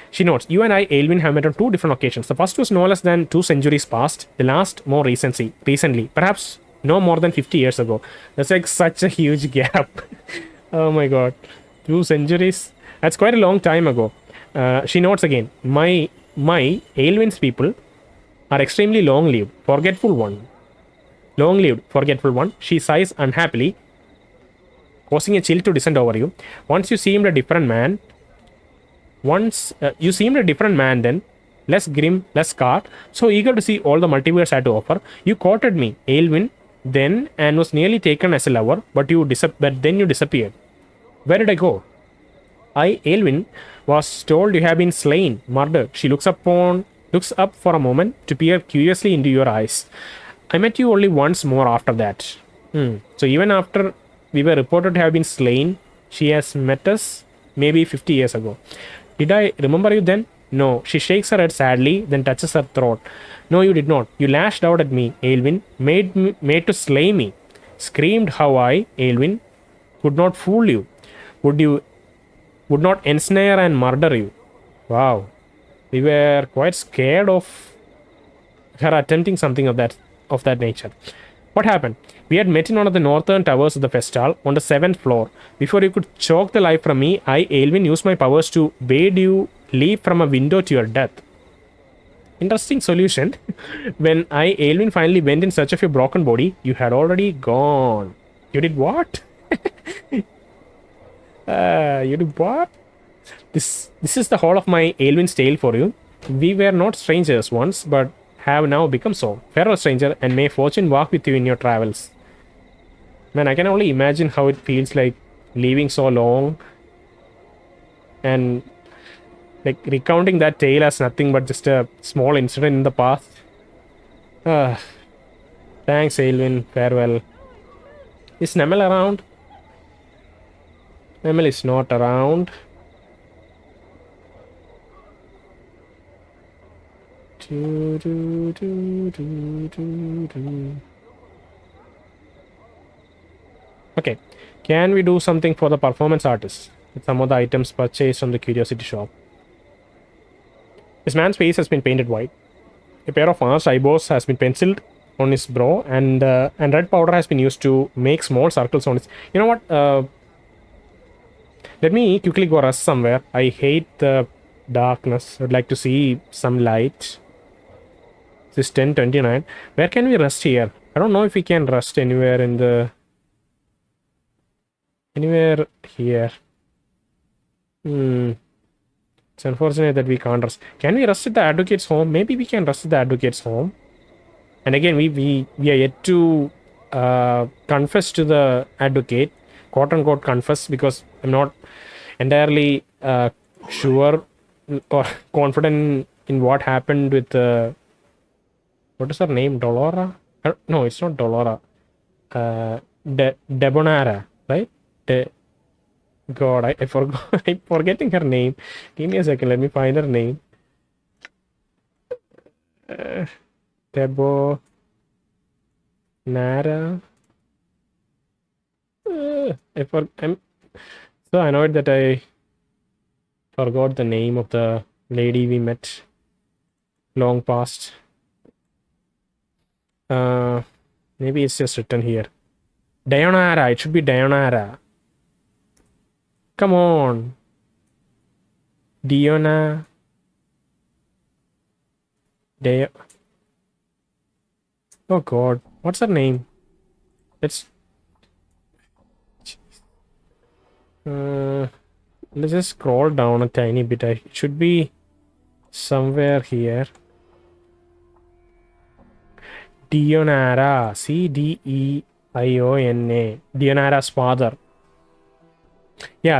A: She notes, you and I, Aelwyn, have met on 2 different occasions. The first was no less than 2 centuries past. The last more recently, perhaps no more than 50 years ago. That's like such a huge gap. Oh my god. 2 centuries? That's quite a long time ago. She notes again, my Aelwyn's people are extremely long-lived, forgetful one. Long-lived, forgetful one. She sighs unhappily, causing a chill to descend over you. Once you seemed a different man, then, less grim, less scarred, so eager to see all the multiverse had to offer. You courted me, Aelwyn, then, and was nearly taken as a lover, but then you disappeared. Where did I go? I, Aelwyn, was told you have been slain, murdered. She looks up for a moment to peer curiously into your eyes. I met you only once more after that. So even after we were reported to have been slain, she has met us maybe 50 years ago. Did I remember you then? No. She shakes her head sadly, then touches her throat. No, you did not. You lashed out at me, Aelwyn, made to slay me. Screamed how I, Aelwyn, could not fool you. Would not ensnare and murder you. Wow. We were quite scared of her attempting something of that nature. What happened? We had met in one of the northern towers of the Festal on the 7th floor. Before you could choke the life from me, I, Aelwyn, used my powers to bade you leap from a window to your death. Interesting solution. When I, Aelwyn, finally went in search of your broken body, you had already gone. You did what? You did what? This is the whole of my Aelwyn's tale for you. We were not strangers once, but have now become so. Farewell, stranger, and may fortune walk with you in your travels. Man, I can only imagine how it feels like leaving so long and like recounting that tale as nothing but just a small incident in the past. Thanks, Aelwyn. Farewell. Is Nemel around? Nemel is not around. Okay, can we do something for the performance artist with some of the items purchased from the curiosity shop? This man's face has been painted white. A pair of arched eyebrows has been penciled on his brow, and red powder has been used to make small circles on his. You know what? Let me quickly go rest somewhere. I hate the darkness. I'd like to see some light. This is 10:29. Where can we rest here? I don't know if we can rest anywhere in the... Anywhere here. It's unfortunate that we can't rest. Can we rest at the advocate's home? Maybe we can rest at the advocate's home. And again, we are yet to confess to the advocate. Quote unquote confess, because I'm not entirely sure or confident in what happened with what is her name? Dolora? No, it's not Dolora. Debonara, right? God, I forgot. I'm forgetting her name. Give me a second. Let me find her name. Debonara. I'm so annoyed that I forgot the name of the lady we met long past. Maybe it's just written here. Dionara. It should be Dionara. Come on. Diona. Oh god. What's her name? Let's just scroll down a tiny bit. It should be somewhere here. Dionara. Cdeiona. Dionara's father. Yeah,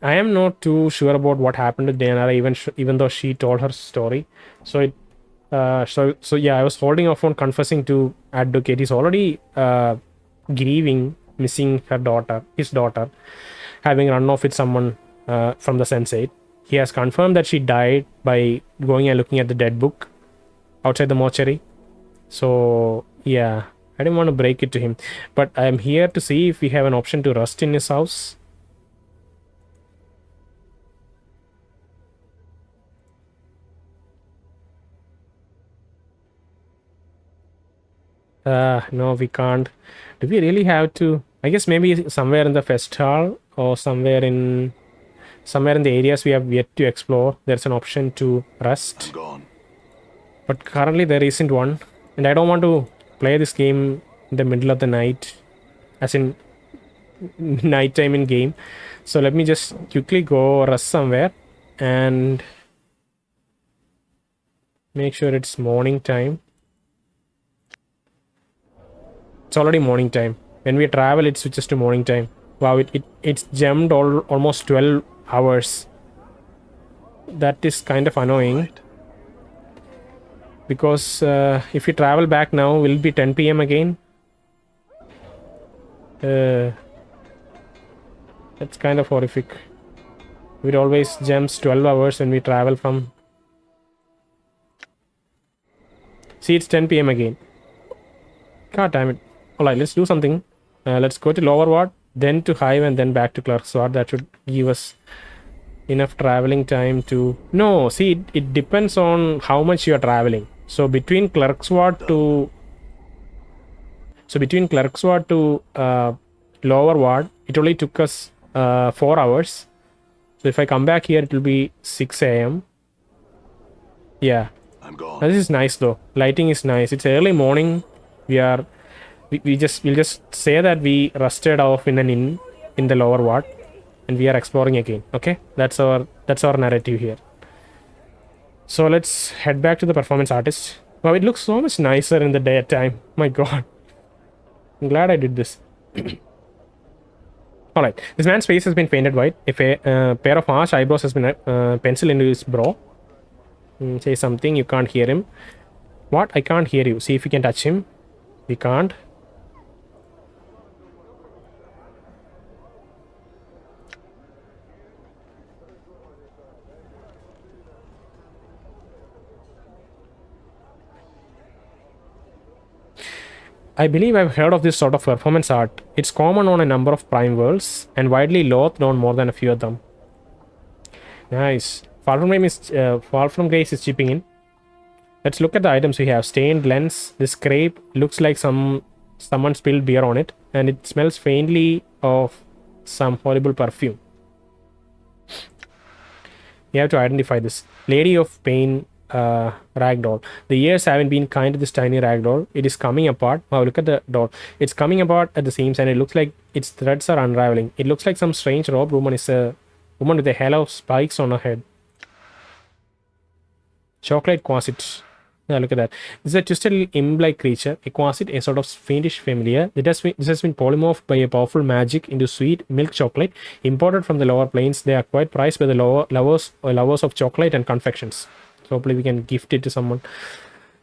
A: I am not too sure about what happened to Dionara, even though she told her story. So yeah, I was holding off on confessing to advocate. He's already grieving, missing his daughter, having run off with someone from the sensate. He has confirmed that she died by going and looking at the dead book outside the mortuary. So, yeah, I didn't want to break it to him. But I'm here to see if we have an option to rest in his house. No, we can't. Do we really have to? I guess maybe somewhere in the fest hall or somewhere in the areas we have yet to explore, there's an option to rest.
C: I'm gone.
A: But currently there isn't one. And I don't want to play this game in the middle of the night, as in nighttime in game. So let me just quickly go rest somewhere and make sure it's morning time. It's already morning time. When we travel, it switches to morning time. Wow, it's jumped almost 12 hours. That is kind of annoying.
C: Right.
A: Because if we travel back now, will it be 10 p.m. again? That's kind of horrific. It always jumps 12 hours when we travel from... See, it's 10 p.m. again. God damn it. Alright, let's do something. Let's go to lower ward, then to hive, and then back to Clerk's ward. That should give us enough traveling time to... No, see, it depends on how much you are traveling. So between Clerk's ward to... lower ward, it only took us 4 hours. So if I come back here, it will be 6 a.m. Yeah.
C: I'm gone.
A: This is nice though. Lighting is nice. It's early morning. We'll just say that we rested off in an inn in the lower ward, and we are exploring again. Okay, that's our narrative here. So let's head back to the performance artist. Wow, it looks so much nicer in the daytime. My God, I'm glad I did this. All right, this man's face has been painted white. A pair of harsh eyebrows has been penciled into his brow. Say something. You can't hear him. What? I can't hear you. See if we can touch him. We can't. I believe I've heard of this sort of performance art. It's common on a number of prime worlds and widely loathed on more than a few of them. Nice. Far from Grace is chipping in. Let's look at the items we have. Stained lens. This scrape looks like someone spilled beer on it, and it smells faintly of some horrible perfume. You have to identify this. Lady of Pain ragdoll. The years haven't been kind to this tiny ragdoll. It is coming apart. Wow, look at the doll. It's coming apart at the seams, and it looks like its threads are unraveling. It looks like some strange robed woman is a woman with a halo of spikes on her head. Chocolate Quasit. Yeah, look at that. This is a twisted little imp-like creature. A Quasit, a sort of fiendish familiar. This has been polymorphed by a powerful magic into sweet milk chocolate imported from the lower planes. They are quite prized by the lovers of chocolate and confections. So hopefully we can gift it to someone.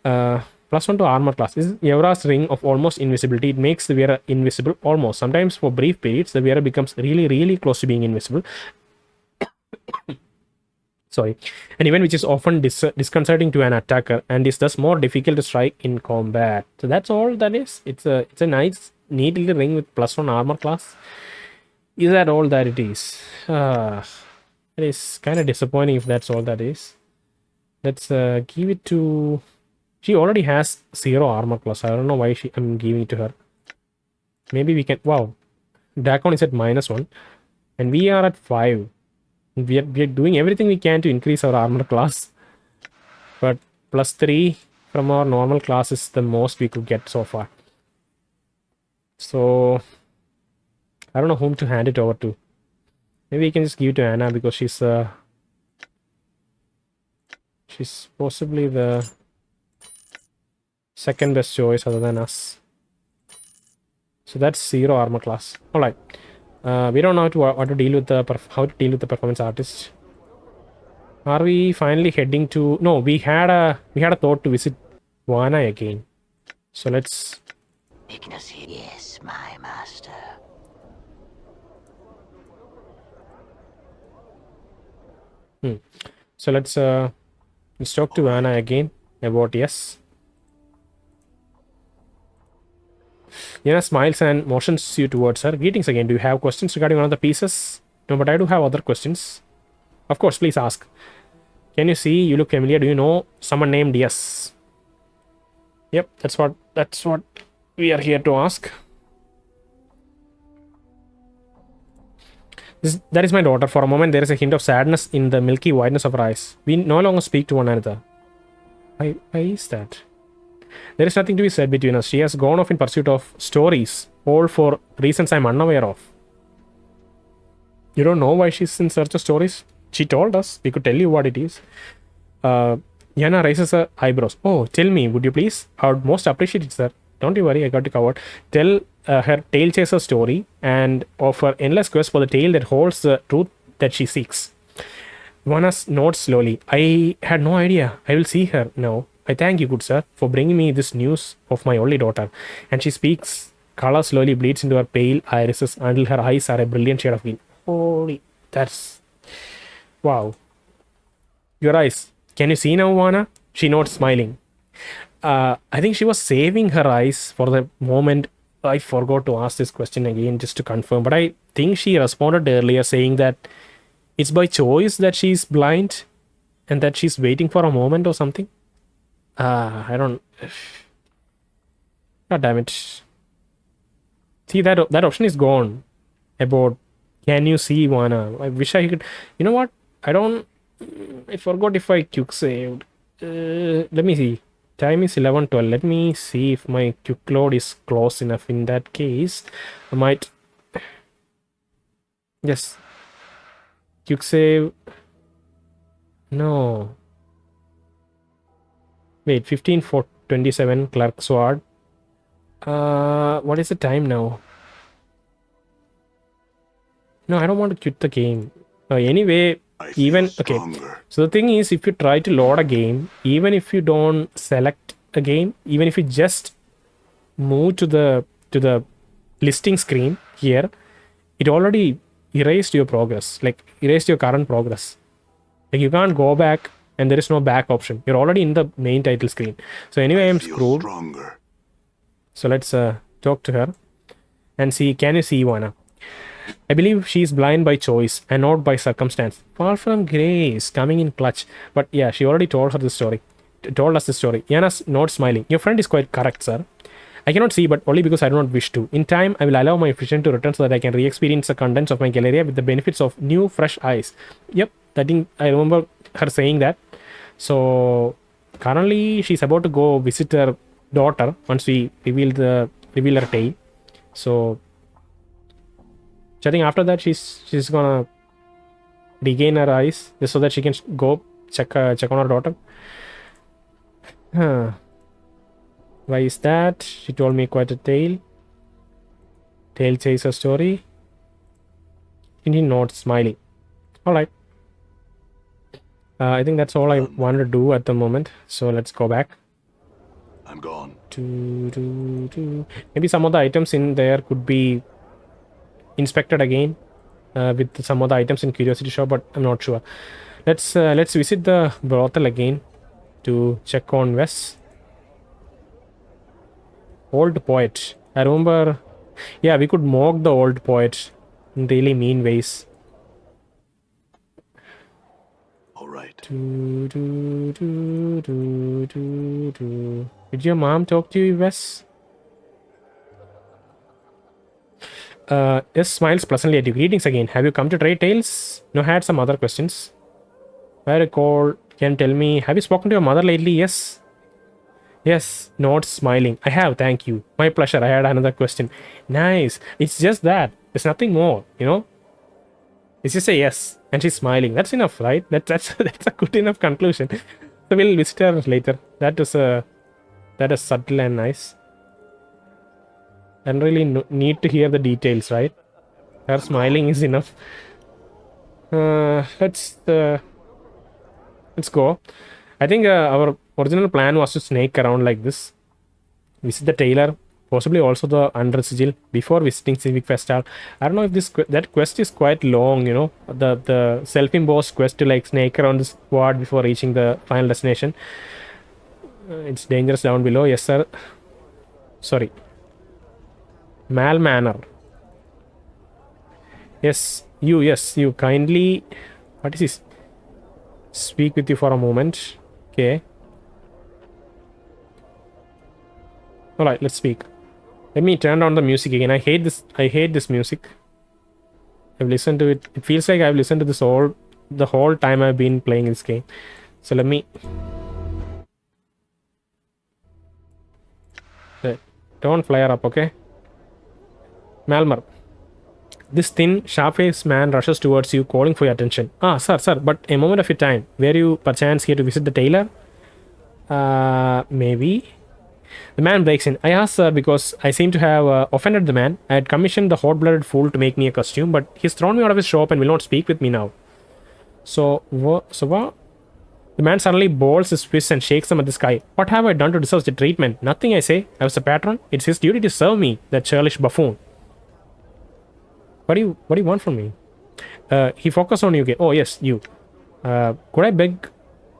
A: +1 to armor class. This is Yevra's ring of almost invisibility. It makes the wearer invisible almost. Sometimes for brief periods, the wearer becomes really, really close to being invisible. Sorry, an event which is often disconcerting to an attacker and is thus more difficult to strike in combat. So that's all that is. It's a nice, neat little ring with +1 armor class. Is that all that it is? It is kind of disappointing if that's all that is. Let's give it to... She already has 0 armor class. I don't know why I'm giving it to her. Maybe we can... Wow. Dakon is at -1 and we are at 5. We are doing everything we can to increase our armor class, but +3 from our normal class is the most we could get so far. So I don't know whom to hand it over to. Maybe we can just give it to Anna because she's possibly the second best choice other than us. So that's 0 armor class. All right. We don't know how to deal with the performance artist. Are we finally heading to... No, we had a thought to visit Yvana again. So let's
B: Ignacy. Yes, my master.
A: So let's talk to Anna again about yes. Yana smiles and motions you towards her. Greetings again. Do you have questions regarding one of the pieces? No, but I do have other questions. Of course, please ask. Can you see? You look familiar. Do you know someone named Yes? Yep, that's what we are here to ask. That is my daughter. For a moment, there is a hint of sadness in the milky whiteness of her eyes. We no longer speak to one another. Why is that? There is nothing to be said between us. She has gone off in pursuit of stories, all for reasons I'm unaware of. You don't know why she's in search of stories? She told us. We could tell you what it is. Yana raises her eyebrows. Oh, tell me, would you please? I would most appreciate it, sir. Don't you worry, I got you covered. Tell her tail chaser story and offer endless quest for the tale that holds the truth that she seeks. Ivana nods slowly. I had no idea. I will see her now. I thank you, good sir, for bringing me this news of my only daughter. And she speaks. Color slowly bleeds into her pale irises until her eyes are a brilliant shade of green. Holy, that's... Wow. Your eyes. Can you see now, Ivana? She nods, smiling. I think she was saving her eyes for the moment. I forgot to ask this question again just to confirm. But I think she responded earlier saying that it's by choice that she's blind and that she's waiting for a moment or something. I don't... God damn it. See, that option is gone. About can you see Ivana? I wish I could... You know what? I forgot if I quick saved. Let me see. Time is 11:12. Let me see if my quick load is close enough. In that case, I might... Yes. Quick save. No. Wait, 15:27 Clerk Sword. What is the time now? No, I don't want to quit the game. Anyway, even okay. So the thing is, if you try to load a game, even if you don't select a game, even if you just move to the listing screen here, it already erased your progress, like erased your current progress. Like you can't go back, and there is no back option. You're already in the main title screen. So anyway, I'm screwed.
C: Stronger.
A: So let's talk to her and see. Can you see Ivana? I believe she is blind by choice and not by circumstance. Far from grace, coming in clutch. But yeah, she already told us the story. Yana's not smiling. Your friend is quite correct, sir. I cannot see, but only because I do not wish to. In time, I will allow my vision to return so that I can re-experience the contents of my Galleria with the benefits of new, fresh eyes. Yep, I think I remember her saying that. So currently, she's about to go visit her daughter once we reveal her tale. So I think after that she's gonna regain her eyes just so that she can go check on her daughter. Why is that? She told me quite a tale. Tale chaser story. And he nods, smiling. Alright. I think that's all I wanted to do at the moment. So let's go back.
C: I'm gone.
A: Maybe some of the items in there could be inspected again with some of the items in Curiosity Shop, but I'm not sure. Let's visit the brothel again to check on Wes. Old poet. I remember. Yeah, we could mock the old poet in really mean ways.
C: All right.
A: Did your mom talk to you, Wes? Yes, smiles pleasantly at you. Greetings again. Have you come to trade tales? No, I had some other questions. I recall. Can you tell me, have you spoken to your mother lately? Yes. Yes, nods, smiling. I have, thank you. My pleasure. I had another question. Nice. It's just that. There's nothing more, you know? It's just a yes. And she's smiling. That's enough, right? That's a good enough conclusion. So we'll visit her later. That is subtle and nice. I don't really need to hear the details, right? Her smiling is enough. Let's go. I think our original plan was to snake around like this. Visit the tailor, possibly also the Undersigil before visiting Civic Festival. I don't know if that quest is quite long, you know, the self-imposed quest to like snake around the squad before reaching the final destination. It's dangerous down below. Yes, sir. Sorry. Malmaner. Yes, you kindly. What is this? Speak with you for a moment. Okay. Alright, let's speak. Let me turn down the music again. I hate this music. I've listened to it. It feels like I've listened to this the whole time I've been playing this game. So let me. Don't flare up, okay? Malmer. This thin, sharp-faced man rushes towards you, calling for your attention. Ah, sir, but a moment of your time. Were you perchance here to visit the tailor? Maybe. The man breaks in. I asked, sir, because I seem to have offended the man. I had commissioned the hot-blooded fool to make me a costume, but he's thrown me out of his shop and will not speak with me now. So what? The man suddenly balls his fists and shakes them at the sky. What have I done to deserve the treatment? Nothing, I say. I was a patron. It's his duty to serve me, that churlish buffoon. What do you want from me? He focused on you again. Oh, yes, you. Could I beg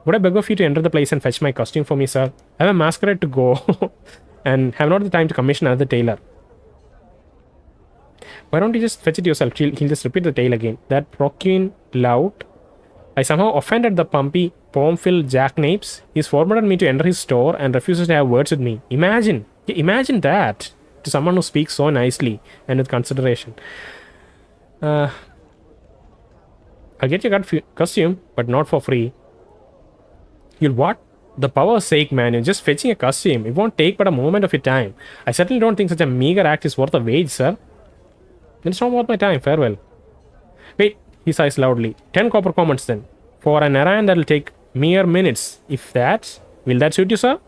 A: of you to enter the place and fetch my costume for me, sir? I have a masquerade to go and have not the time to commission another tailor. Why don't you just fetch it yourself? He'll just repeat the tale again. That Procuin lout. I somehow offended the pumpy, palm-filled jackanapes. He's forbidden me to enter his store and refuses to have words with me. Imagine that to someone who speaks so nicely and with consideration. I'll get your costume, but not for free. You'll what? The power's sake, man, you're just fetching a costume. It won't take but a moment of your time. I certainly don't think such a meager act is worth a wage, sir. Then it's not worth my time. Farewell. Wait, he sighs loudly. 10 copper commons then. For an errand that'll take mere minutes. If that... Will that suit you, sir?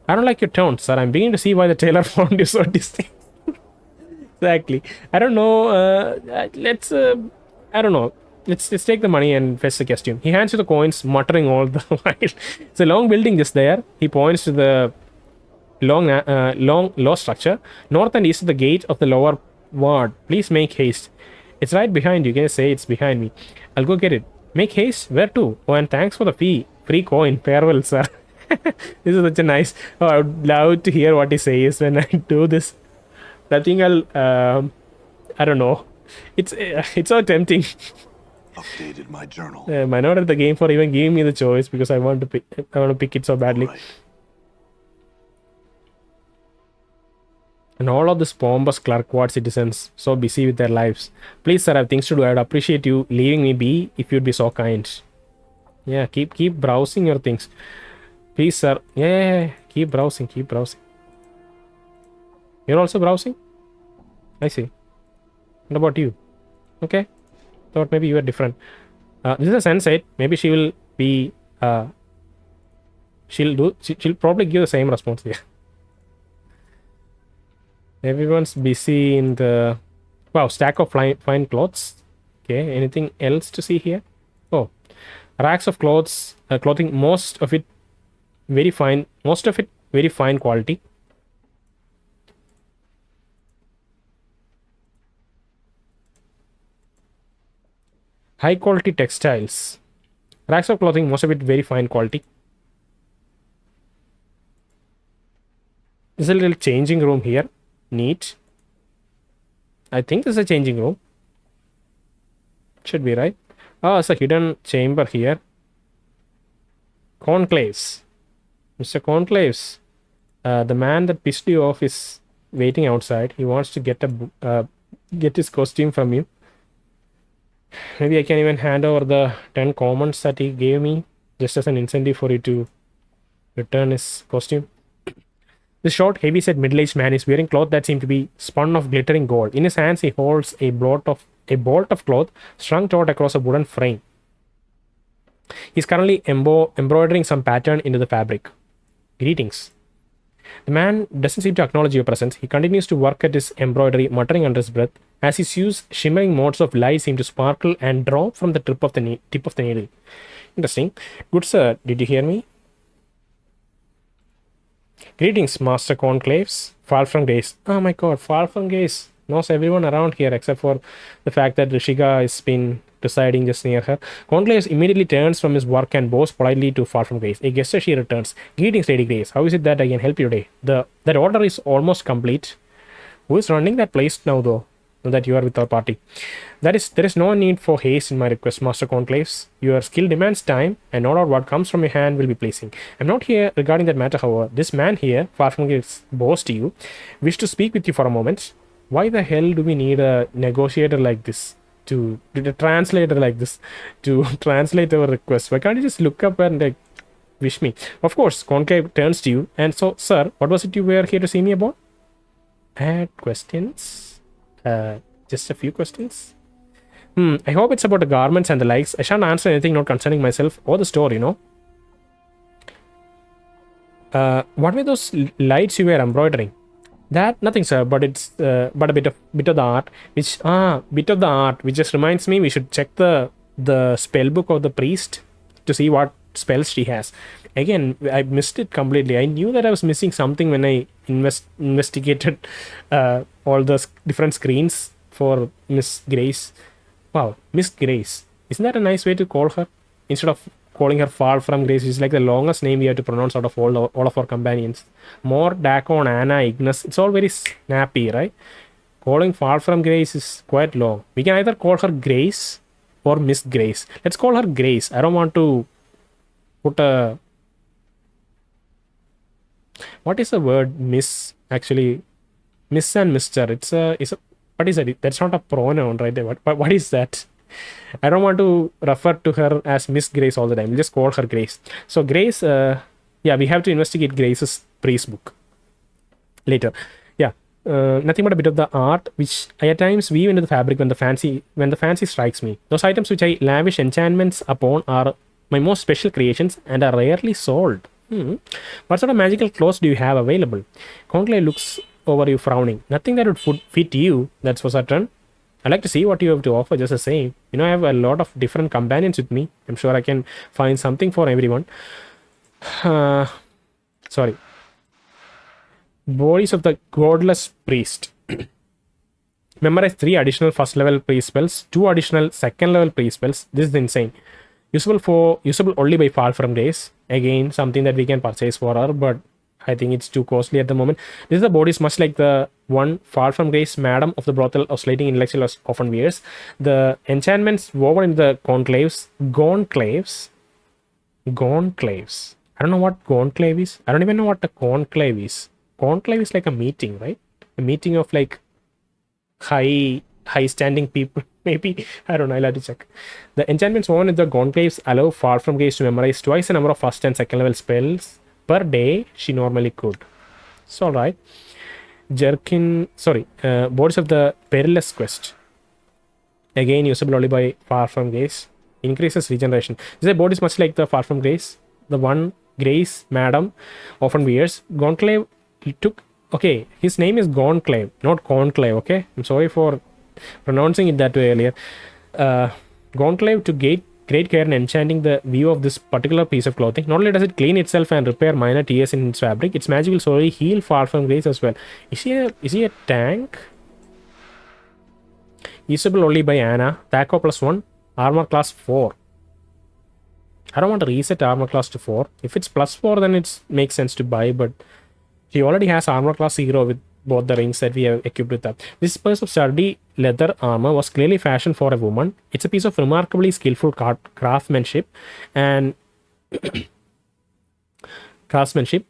A: I don't like your tone, sir. I'm beginning to see why the tailor found you so distinct. Exactly. I don't know. I don't know. Let's take the money and fetch the costume. He hands you the coins, muttering all the while. It's a long building just there. He points to the long low structure. North and east of the gate of the lower ward. Please make haste. It's right behind you. Can I say it's behind me? I'll go get it. Make haste? Where to? Oh, and thanks for the fee. Free coin. Farewell, sir. This is such a nice... Oh, I would love to hear what he says when I do this. I think I'll... I don't know. It's so tempting.
C: Updated my journal.
A: Might not have the game for even giving me the choice because I want to pick it so badly.
C: Right.
A: And all of this pompous Clerk ward citizens so busy with their lives. Please, sir, I have things to do. I would appreciate you leaving me be if you'd be so kind. Yeah, keep browsing your things. Please, sir. Yeah. Keep browsing. You're also browsing? I see. What about you? Okay. Thought maybe you were different. This is a sensate. Maybe she will be... She'll probably give the same response here. Everyone's busy in the... Wow, stack of fine clothes. Okay, anything else to see here? Oh, racks of clothing, most of it very fine quality. High quality textiles. Racks of clothing, most of it very fine quality. There's a little changing room here. Neat. I think there's a changing room. Should be right. Oh, it's a hidden chamber here. Conclaves. Mr. Conclaves. The man that pissed you off is waiting outside. He wants to get his costume from you. Maybe I can even hand over the 10 commons that he gave me just as an incentive for you to return his costume. This short, heavy-set, middle-aged man is wearing cloth that seem to be spun of glittering gold. In his hands, he holds a bolt of cloth strung taut across a wooden frame. He's currently embroidering some pattern into the fabric. Greetings. The man doesn't seem to acknowledge your presence. He continues to work at his embroidery, muttering under his breath. As his hues, shimmering motes of light seem to sparkle and drop from the tip of the needle. Interesting. Good sir, did you hear me? Greetings, Master Conclaves. Far from Grace. Oh my god, Far from Grace knows everyone around here except for the fact that Rishika has been residing just near her. Conclaves immediately turns from his work and bows politely to Far from Grace. A guest as she returns. Greetings, Lady Grace. How is it that I can help you today? That order is almost complete. Who is running that place now, though? Now that you are with our party. There is no need for haste in my request, Master Conclaves. Your skill demands time, and no doubt what comes from your hand will be pleasing. I'm not here regarding that matter, however. This man here, far from his boss to you, wish to speak with you for a moment. Why the hell do we need a negotiator like this? A translator like this to translate our request? Why can't you just look up and like wish me? Of course, Conclave turns to you, and so, sir, what was it you were here to see me about? Add questions? Just a few questions? I hope it's about the garments and the likes. I shan't answer anything not concerning myself or the store, you know. What were those lights you were embroidering? That nothing, sir, but it's but a bit of the art, which just reminds me we should check the spell book of the priest to see what spells she has. Again, I missed it completely. I knew that I was missing something when I investigated all the different screens for Miss Grace. Wow, Miss Grace. Isn't that a nice way to call her? Instead of calling her Far from Grace, it's like the longest name we have to pronounce out of all of our companions. More, Dacon, Anna, Ignis. It's all very snappy, right? Calling Far from Grace is quite long. We can either call her Grace or Miss Grace. Let's call her Grace. I don't want to put a... What is the word Miss actually? Miss and Mr. It's a what is it? That's not a pronoun, right there. What is that? I don't want to refer to her as Miss Grace all the time. We'll just call her Grace. So Grace, yeah, we have to investigate Grace's priest book later. Yeah, nothing but a bit of the art, which I at times weave into the fabric when the fancy strikes me. Those items which I lavish enchantments upon are my most special creations and are rarely sold. What sort of magical clothes do you have available? Conclave looks over you frowning. Nothing that would fit you, that's for certain. I'd like to see what you have to offer, just the same. You know, I have a lot of different companions with me. I'm sure I can find something for everyone. Sorry. Bodies of the Godless Priest. Memorize 3 additional first level priest spells, 2 additional second level priest spells. This is insane. Usable only by Far from Grace. Again, something that we can purchase for her, but I think it's too costly at the moment. This is the bodies much like the one Far from Grace, Madam of the Brothel of Slating Intellectual often wears. The enchantments woven in the conclaves. I don't know what conclave is. I don't even know what a conclave is. Conclave is like a meeting, right? A meeting of like high standing people, maybe. I don't know, I'll have to check. The enchantments woven in the conclaves allow Far from Grace to memorize twice the number of first and second level spells per day she normally could. It's alright. Bodies of the Perilous Quest. Again, usable only by Far from Grace. Increases regeneration. This is bodies much like the Far from Grace. The one Grace, Madam, often wears. Conclave took... Okay, his name is Conclave, not Conclave, okay? I'm sorry for pronouncing it that way earlier. Conclave took great care in enchanting the view of this particular piece of clothing. Not only does it clean itself and repair minor tears in its fabric, its magic will slowly heal Far from Grace as well. Is he a tank? Usable only by Anna. Thaco +1. Armor class 4. I don't want to reset armor class to 4. If it's +4, then it makes sense to buy, but she already has armor class 0 with both the rings that we have equipped with her. This piece of sturdy leather armor was clearly fashioned for a woman. It's a piece of remarkably skillful craftsmanship and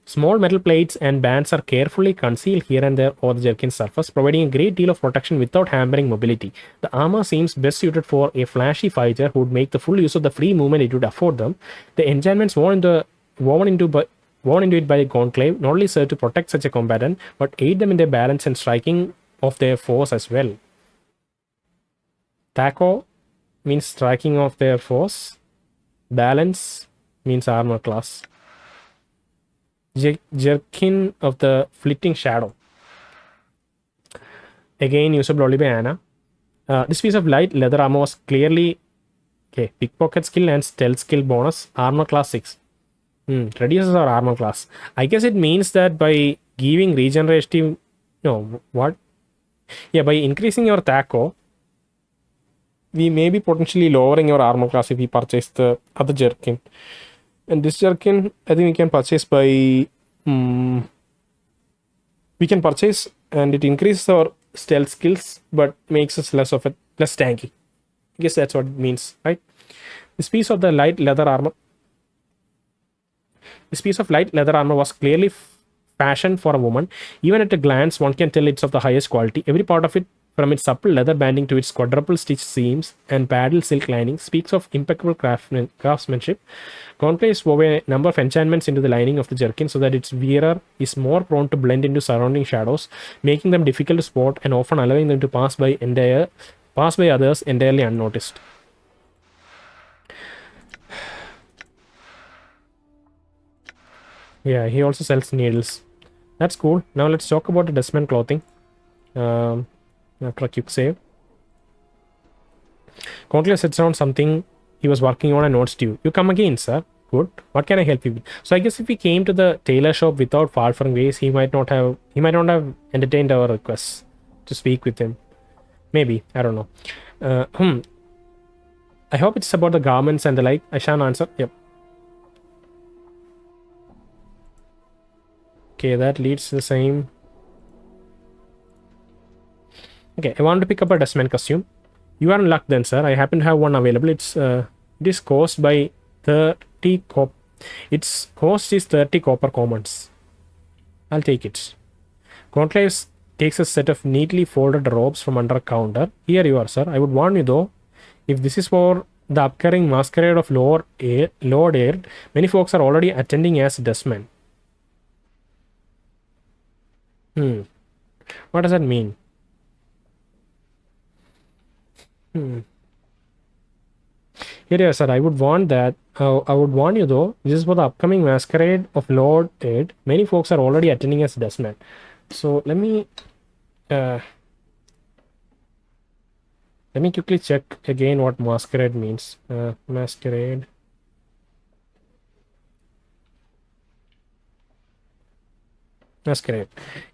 A: Small metal plates and bands are carefully concealed here and there over the jerkin's surface, providing a great deal of protection without hampering mobility. The armor seems best suited for a flashy fighter who would make the full use of the free movement it would afford them. The enchantments woven into it by Conclave not only serve to protect such a combatant, but aid them in their balance and striking of their foes as well. Thaco means striking of their foes. Balance means armor class. Jerkin of the Fleeting Shadow. Again, usable only by Anna. This piece of light leather armor was clearly pickpocket skill and stealth skill bonus, armor class 6. Reduces our armor class. I guess it means that by giving regenerative. No, what? Yeah, by increasing your THACO, we may be potentially lowering your armor class if we purchase the other jerkin. And this jerkin, I think we can purchase by. We can purchase and it increases our stealth skills, but makes us less tanky. I guess that's what it means, right? This piece of light leather armor was clearly fashioned for a woman. Even at a glance, one can tell it's of the highest quality. Every part of it, from its supple leather banding to its quadruple stitch seams and padded silk lining, speaks of impeccable craftsmanship. Conclaves wove a number of enchantments into the lining of the jerkin so that its wearer is more prone to blend into surrounding shadows, making them difficult to spot and often allowing them to pass by others entirely unnoticed. Yeah, he also sells needles. That's cool. Now let's talk about the Desmond clothing. After a quick save. Conclave sits down something he was working on and notes to you. You come again, sir. Good. What can I help you with? So I guess if we came to the tailor shop without faltering ways, he might not have entertained our requests to speak with him. Maybe. I don't know. I hope it's about the garments and the like. I shall answer. Yep. Okay, that leads to the same. Okay, I want to pick up a Desmond costume. You are in luck then, sir. I happen to have one available. It is cost by 30 cop. Its cost is 30 copper commons. I'll take it. Conclave takes a set of neatly folded robes from under a counter. Here you are, sir. I would warn you though, if this is for the upcoming masquerade of Lord Air, many folks are already attending as Desmond. What does that mean? Here you are, sir. I would warn you though, this is for the upcoming masquerade of Lord Ed. Many folks are already attending as Desmond. So let me quickly check again what masquerade means. Masquerade. Masquerade.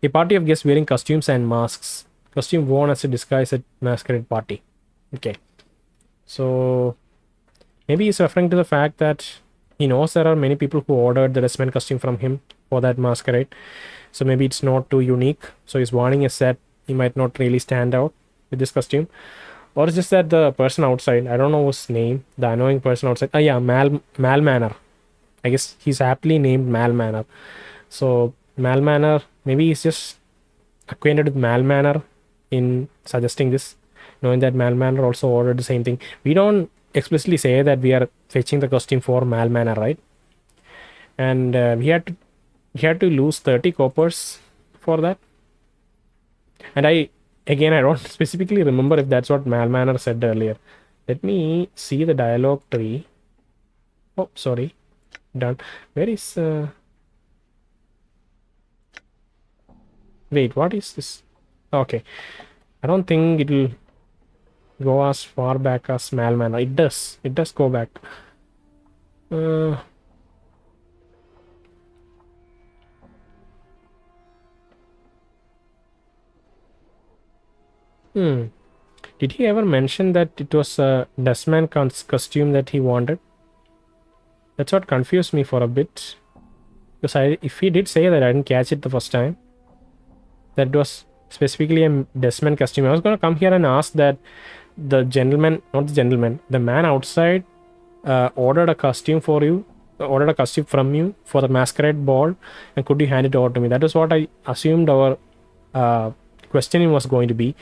A: A party of guests wearing costumes and masks. Costume worn as a disguise at masquerade party. Okay. So maybe he's referring to the fact that he knows there are many people who ordered the Desmond costume from him for that masquerade. So maybe it's not too unique. So he's warning us that he might not really stand out with this costume. Or it's just that the person outside, I don't know his name, the annoying person outside. Yeah, Malmaner. I guess he's aptly named Malmaner. So Malmaner, maybe he's just acquainted with Malmaner in suggesting this, knowing that Malmaner also ordered the same thing. We don't explicitly say that we are fetching the costume for Malmaner, right? And we had to lose 30 coppers for that. And I don't specifically remember if that's what Malmaner said earlier. Let me see the dialogue tree. Oh, sorry. Done. Where is... Wait, what is this? Okay. I don't think it will go as far back as Malmaner. It does. It does go back. Did he ever mention that it was a Desmond costume that he wanted? That's what confused me for a bit. Because if he did say that, I didn't catch it the first time. That was specifically a Desmond costume. I was going to come here and ask that the man outside ordered a costume from you for the masquerade ball, and could you hand it over to me? That is what I assumed our questioning was going to be.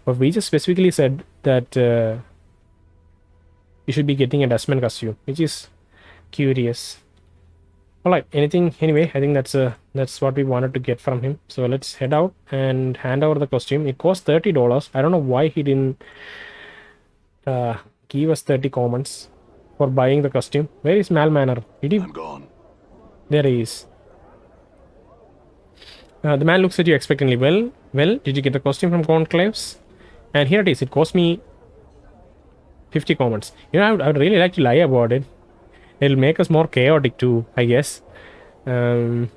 A: But we just specifically said that you should be getting a Desmond costume, which is curious. Alright, anyway, I think that's what we wanted to get from him. So let's head out and hand over the costume. It cost $30. I don't know why he didn't give us 30 commons for buying the costume. Where is Malmaner?
C: I'm gone.
A: There he is. The man looks at you expectantly. Well, did you get the costume from Conclaves? And here it is. It cost me 50 commons. I would really like to lie about it. It'll make us more chaotic too, I guess. The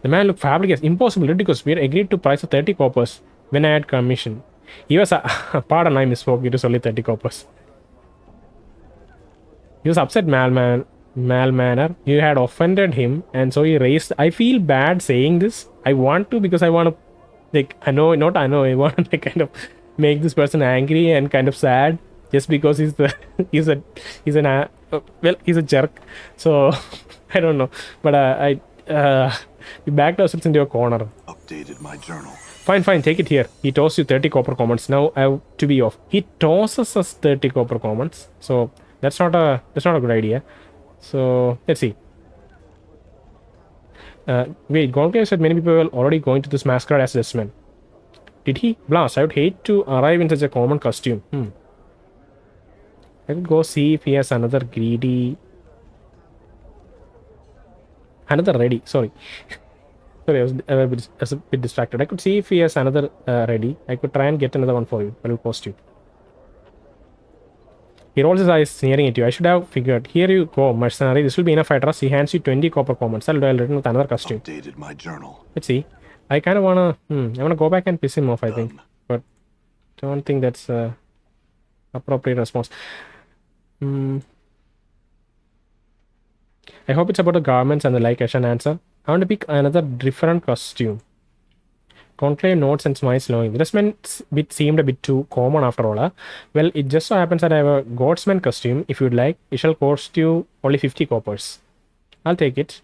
A: man looked fabulous, impossible, ridiculous. We had agreed to price of 30 coppers when I had commission. He was, pardon, I misspoke. It was only 30 coppers. He was upset, Malmaner. You had offended him, and so he raised. I feel bad saying this. I want to because I want to, like, I want to like, kind of make this person angry and kind of sad just because he's the he's a he's a jerk. So I don't know, but you backed ourselves into a corner.
C: Updated my journal.
A: Fine, take it here. He tossed you 30 copper commons. Now I have to be off. He tosses us 30 copper commons. So that's not a good idea. So let's see. Wait, Gonclave said many people were already going to this masquerade as Desmond. Did he? Blast, I would hate to arrive in such a common costume. I could go see if he has another ready. Sorry. Sorry, I was a bit distracted. I could see if he has another ready. I could try and get another one for you. I will post you. He rolls his eyes, sneering at you. I should have figured. Here you go, mercenary. This will be enough, I trust. He hands you 20 copper commons. I'll return with another costume.
C: Updated my journal.
A: Let's see. I kind of wanna. I wanna go back and piss him off. I think, but don't think that's appropriate response. I hope it's about the garments and the like. I shall answer. I want to pick another different costume. Conclave nods and smiles knowing. The dressman bit seemed a bit too common after all. Well, it just so happens that I have a Godsman costume. If you'd like, it shall cost you only 50 coppers. I'll take it.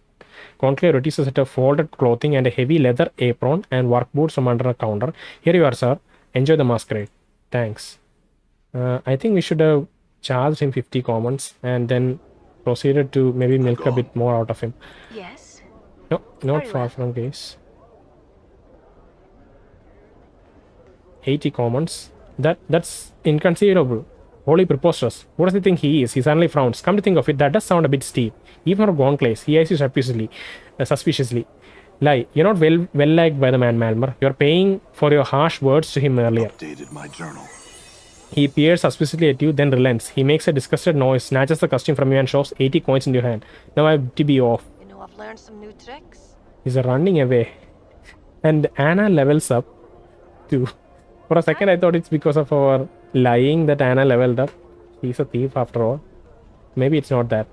A: Conclave noticed a set of folded clothing and a heavy leather apron and work boots from under a counter. Here you are, sir. Enjoy the masquerade. Thanks. I think we should have charged him 50 commons and then proceeded to maybe milk a bit more out of him.
D: Yes.
A: No, not
D: Very
A: far
D: well.
A: from case. 80 commons. That's inconceivable. Wholly preposterous. What does he think he is? He suddenly frowns. Come to think of it, that does sound a bit steep. Even for Gonclave, he eyes you suspiciously. Lie, you're not well liked by the man Malmer. You're paying for your harsh words to him earlier.
C: Updated my journal.
A: He peers suspiciously at you, then relents. He makes a disgusted noise, snatches the costume from you and shoves 80 coins in your hand. Now I have to be off.
D: You know, I've learned some new tricks.
A: He's running away. And Anna levels up too. For a second, I thought it's because of our lying that Anna leveled up. She's a thief after all. Maybe it's not that.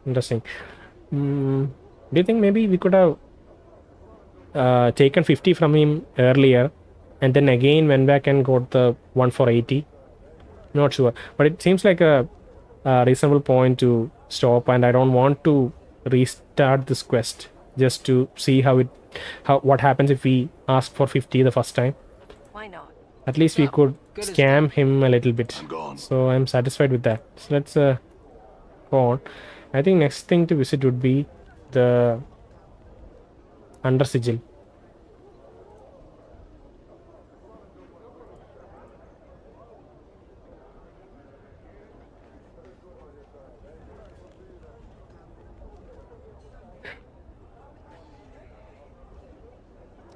A: Interesting. Do you think maybe we could have taken 50 from him earlier and then again went back and got the one for 80? Not sure. But it seems like a reasonable point to stop, and I don't want to restart this quest just to see what happens if we ask for 50 the first time.
D: Why not?
A: At least we could
E: good as
A: scam him a little bit.
C: I'm gone.
A: So I'm satisfied with that. So let's go on. I think next thing to visit would be the Undersigil.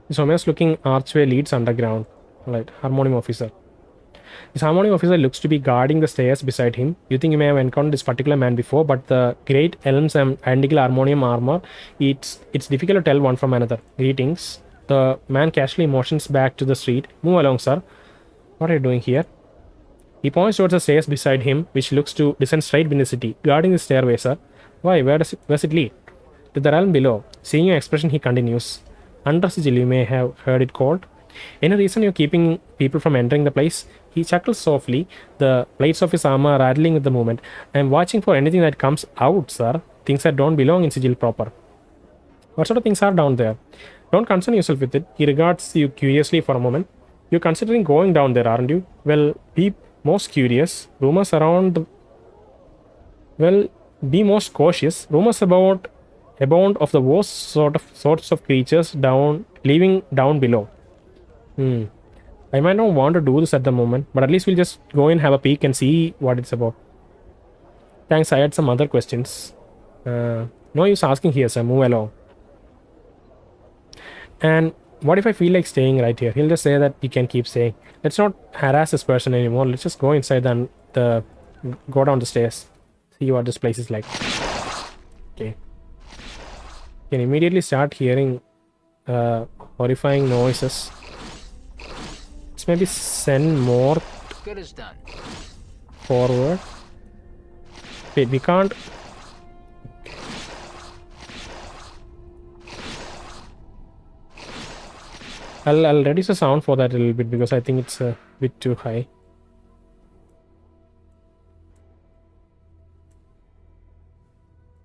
A: This ominous looking archway leads underground. Right, Harmonium Officer. This Harmonium Officer looks to be guarding the stairs beside him. You think you may have encountered this particular man before, but the great elms and identical Harmonium armor, it's difficult to tell one from another. Greetings. The man casually motions back to the street. Move along, sir. What are you doing here? He points towards the stairs beside him, which looks to descend straight beneath the city. Guarding the stairway, sir. Why? Where's it lead? To the realm below. Seeing your expression, he continues. Undersigil, you may have heard it called. Any reason you're keeping people from entering the place? He chuckles softly, the plates of his armor rattling with the movement. I'm watching for anything that comes out, sir. Things that don't belong in Sigil proper. What sort of things are down there? Don't concern yourself with it. He regards you curiously for a moment. You're considering going down there, aren't you? Well, be most curious. Rumors around... Well, be most cautious. Rumors abound of the worst sorts of creatures living down below. I might not want to do this at the moment, but at least we'll just go and have a peek and see what it's about. Thanks, I had some other questions. No use asking here, sir. Move along. And What if I feel like staying right here? He'll just say that you can keep staying. Let's not harass this person anymore. Let's just go inside and go down the stairs. See what this place is like. Okay. You can immediately start hearing horrifying noises. Let's maybe send more
B: Good as done.
A: forward. Wait, we can't. I'll reduce the sound for that a little bit because I think it's a bit too high.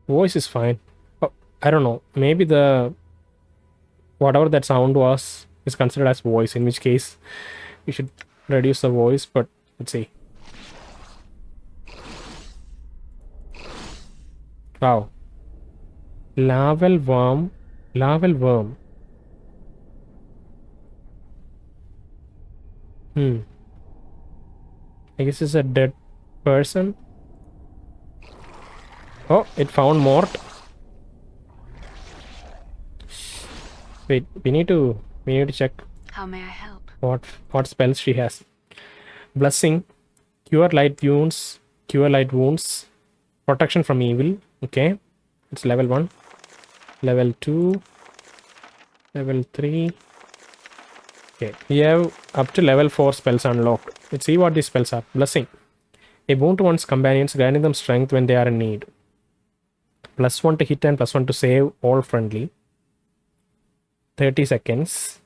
A: Voice is fine. Oh, I don't know. Maybe the whatever that sound was is considered as voice, in which case we should reduce the voice, but let's see. Wow. Larval worm. Larval worm. I guess it's a dead person. Oh, it found Mort. Wait, we need to check
E: How may I help?
A: what spells she has. Blessing, cure light wounds, protection from evil. Okay, it's level 1, level 2, level 3. Okay, we have up to level 4 spells unlocked. Let's see what these spells are. Blessing, a boon to one's companions, granting them strength when they are in need. +1 to hit and +1 to save all friendly. 30 seconds.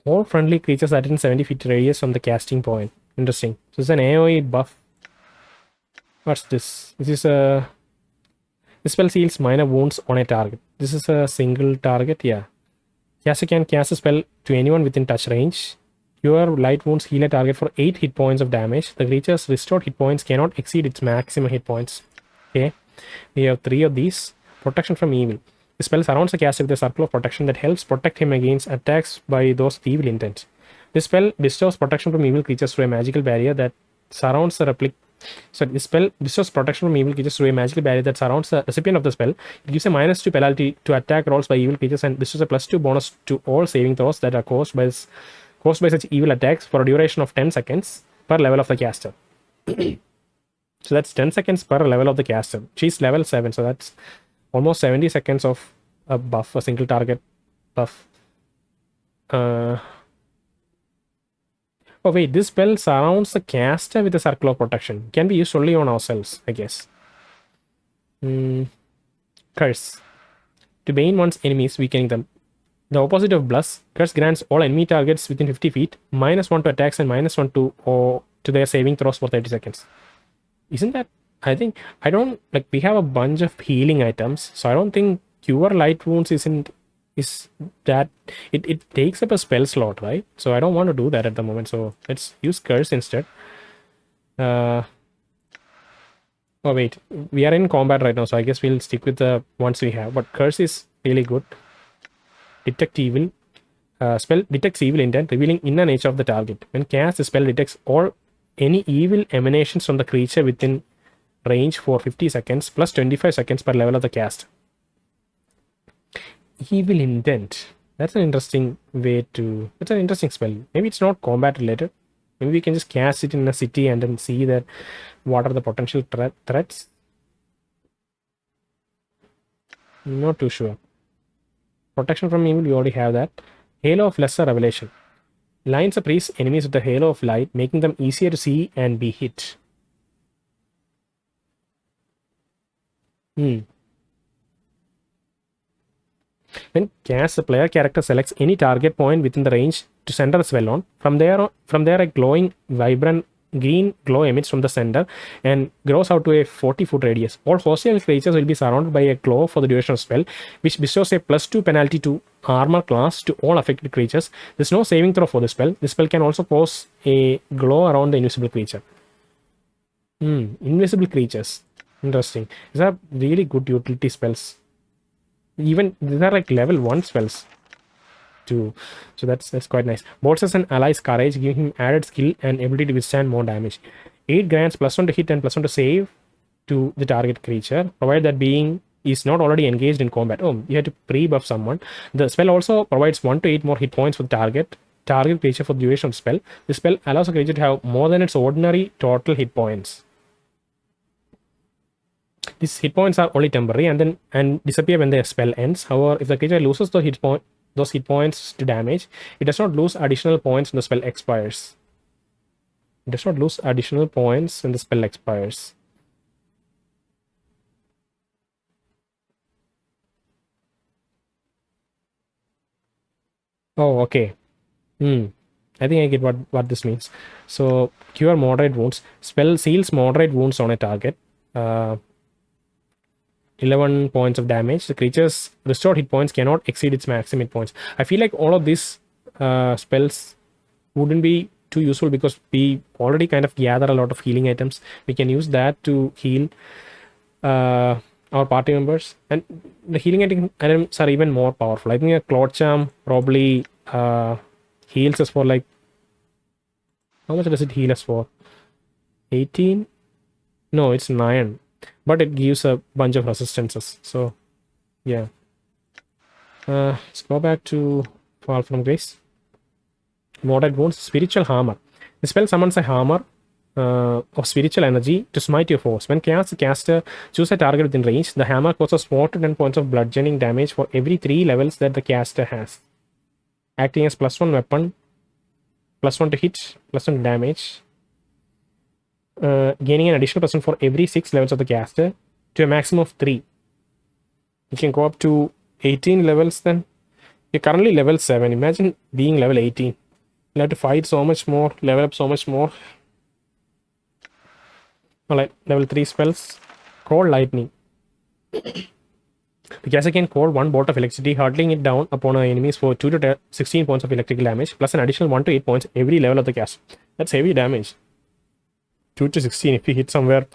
A: All friendly creatures are in 70 feet radius from the casting point. Interesting. So it's an AoE buff. What's this? This spell heals minor wounds on a target. This is a single target, yeah. Caster can cast a spell to anyone within touch range. Your light wounds heal a target for 8 hit points of damage. The creature's restored hit points cannot exceed its maximum hit points. Okay. We have 3 of these. Protection from evil. The spell surrounds the caster with a circle of protection that helps protect him against attacks by those with evil intent. This spell bestows protection from evil creatures through a magical barrier that surrounds the this spell bestows protection from evil creatures through a magical barrier that surrounds the recipient of the spell. It gives a -2 penalty to attack rolls by evil creatures and bestows a +2 bonus to all saving throws that are caused by such evil attacks for a duration of 10 seconds per level of the caster. So that's 10 seconds per level of the caster. She's level 7, so that's almost 70 seconds of a buff, a single target buff. Oh wait, this spell surrounds the caster with a circle of protection. Can be used only on ourselves, I guess. Curse. To bane one's enemies, weakening them. The opposite of Bless, Curse grants all enemy targets within 50 feet -1 to attacks and -1 to their saving throws for 30 seconds. Isn't that... I think... I don't... Like, we have a bunch of healing items, so I don't think Cure Light Wounds is that... It takes up a spell slot, right? So I don't want to do that at the moment, so let's use Curse instead. Oh wait, we are in combat right now, so I guess we'll stick with the ones we have. But Curse is really good. Detect Evil. Spell detects evil intent, revealing inner nature of the target. When cast, the spell detects any evil emanations from the creature within range for 50 seconds, plus 25 seconds per level of the cast. Evil intent. That's an interesting way to... That's an interesting spell. Maybe it's not combat related. Maybe we can just cast it in a city and then see that what are the potential threats. Not too sure. Protection from evil, we already have that. Halo of Lesser Revelation. Lines a priest's enemies with the halo of light, making them easier to see and be hit. When cast, the player character selects any target point within the range to center the spell on. From there, a glowing, vibrant green glow emits from the center and grows out to a 40-foot radius. All hostile creatures will be surrounded by a glow for the duration of spell, which bestows a +2 penalty to armor class to all affected creatures. There's no saving throw for the spell. The spell can also cause a glow around the invisible creature. Invisible creatures. Interesting. These are really good utility spells. Even these are like level 1 spells too, so that's quite nice. Bolsters an ally's courage, giving him added skill and ability to withstand more damage. 8 grants +1 to hit and +1 to save to the target creature, provided that being is not already engaged in combat. Oh, you have to pre-buff someone. The spell also provides 1 to 8 more hit points for the target creature for the duration of the spell. The spell allows a creature to have more than its ordinary total hit points. These hit points are only temporary and disappear when the spell ends. However, if the creature loses those hit points to damage, it does not lose additional points when the spell expires. It does not lose additional points when the spell expires. Oh, okay. I think I get what this means. So, cure moderate wounds. Spell seals moderate wounds on a target. 11 points of damage. The creature's restored hit points cannot exceed its maximum hit points. I feel like all of these spells wouldn't be too useful because we already kind of gather a lot of healing items. We can use that to heal our party members, and the healing items are even more powerful. I think a Cloud Charm probably heals us for like, how much does it heal us for? 18? No, it's 9, but it gives a bunch of resistances. So yeah, let's go back to Fall from Grace. Moderate wounds. Spiritual hammer. The spell summons a hammer of spiritual energy to smite your foes. When the caster chooses a target within range, the hammer causes 4 to 10 points of bludgeoning damage for every 3 levels that the caster has, acting as +1 weapon, +1 to hit, +1 to damage, gaining an additional +1 for every 6 levels of the caster to a maximum of 3. You can go up to 18 levels then. You're currently level 7. Imagine being level 18. You'll have to fight so much more, level up so much more. Alright, level 3 spells. Cold Lightning. The caster can call 1 bolt of electricity, hurtling it down upon our enemies for 2 to 16 points of electrical damage, plus an additional 1 to 8 points every level of the caster. That's heavy damage. 2 to 16 if you hit somewhere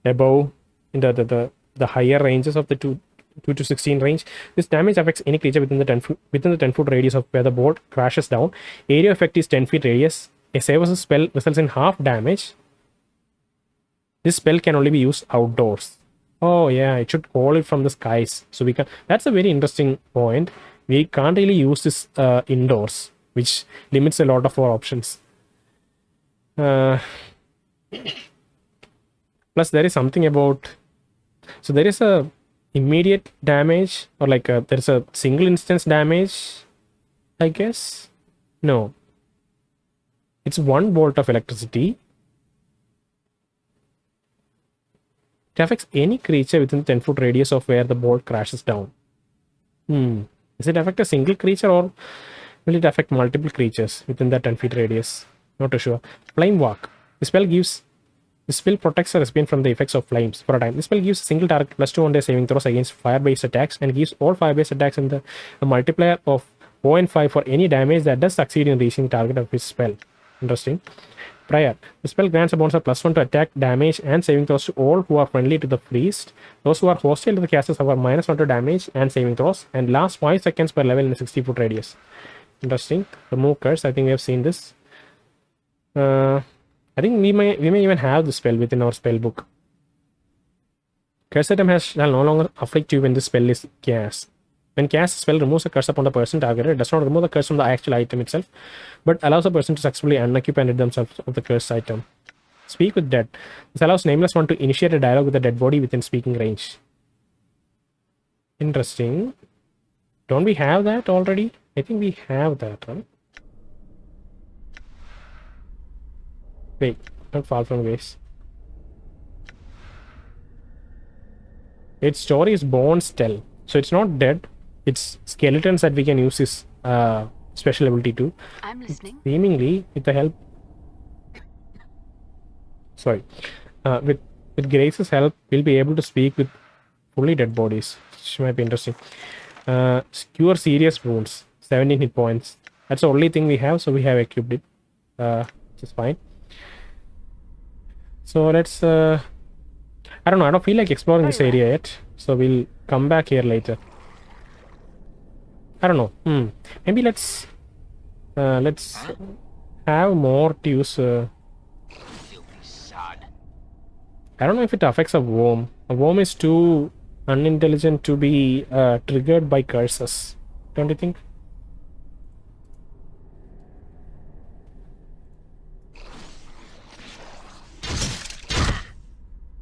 A: above in the higher ranges of the 2 to 16 range. This damage affects any creature within the 10-foot radius of where the bolt crashes down. Area effect is 10 feet radius. A save versus spell results in half damage. This spell can only be used outdoors. Oh yeah, it should call it from the skies. So we can. That's a very interesting point. We can't really use this indoors, which limits a lot of our options. Plus, there is something about. So there is a immediate damage, or like there's a single instance damage, I guess. No, it's 1 bolt of electricity. It affects any creature within the 10-foot radius of where the bolt crashes down. Does it affect a single creature, or will it affect multiple creatures within that 10 feet radius? Not too sure. Flame Walk. The spell protects the recipient from the effects of flames for a time. This spell gives a single target +2 on their saving throws against fire-based attacks, and gives all fire-based attacks in a multiplier of 4 and 5 for any damage that does succeed in reaching the target of his spell. Interesting. Prayer. The spell grants a bonus of +1 to attack, damage, and saving throws to all who are friendly to the priest. Those who are hostile to the caster suffer -1 to damage and saving throws, and lasts 5 seconds per level in a 60-foot radius. Interesting. Remove curse. I think we have seen this. I think we may even have the spell within our spell book. Curse item shall no longer afflict you when the spell is cast. When cast, spell removes a curse upon the person targeted. It does not remove the curse from the actual item itself, but allows a person to successfully unequip and rid themselves of the cursed item. Speak with dead. This allows Nameless One to initiate a dialogue with the dead body within speaking range. Interesting. Don't we have that already? I think we have that, right? Wait, not Fall from Grace. Its story is Bones Tell. So it's not dead. It's skeletons that we can use this special ability to.
E: I'm listening.
A: Seemingly, with the help... Sorry. With Grace's help, we'll be able to speak with fully dead bodies, which might be interesting. Cure serious wounds. 17 hit points. That's the only thing we have, so we have equipped it. Which is fine. So let's... I don't know, I don't feel like exploring this area yet. So we'll come back here later. I don't know. Maybe let's have more to use. I don't know if it affects a worm. A worm is too unintelligent to be triggered by curses. Don't you think?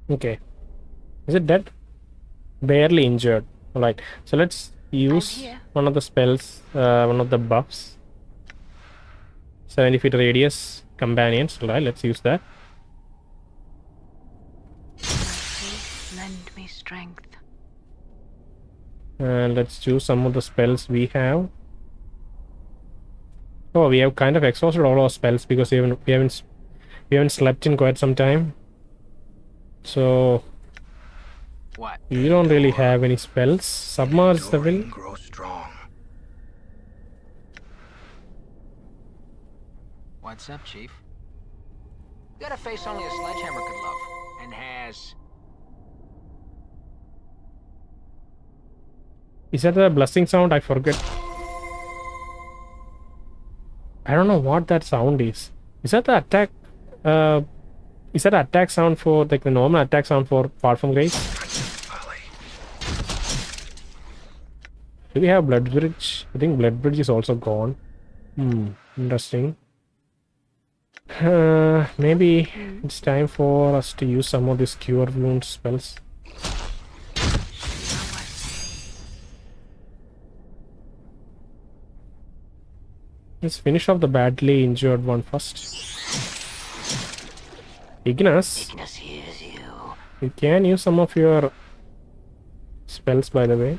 A: Okay. Is it dead? Barely injured. Alright. So let's use
E: here.
A: one of the spells, one of the buffs. 70 feet radius companions. Alright, let's use that.
E: Mercy, lend me strength.
A: And let's choose some of the spells we have. Oh, we have kind of exhausted all our spells because we haven't slept in quite some time. So
F: What?
A: we don't really have any spells. Submerge the will.
F: Grow strong. What's up, Chief? Got a face only a sledgehammer could love, and has.
A: Is that the blessing sound? I forget. I don't know what that sound is. Is that the attack? Is that attack sound for like the normal attack sound for Far from Grace? Do we have Blood Bridge? I think Blood Bridge is also gone. Interesting. Maybe it's time for us to use some of these Cure Wounds spells. Let's finish off the badly injured one first. Ignis,
B: Ignis hears you.
A: you can use some of your spells, by the way.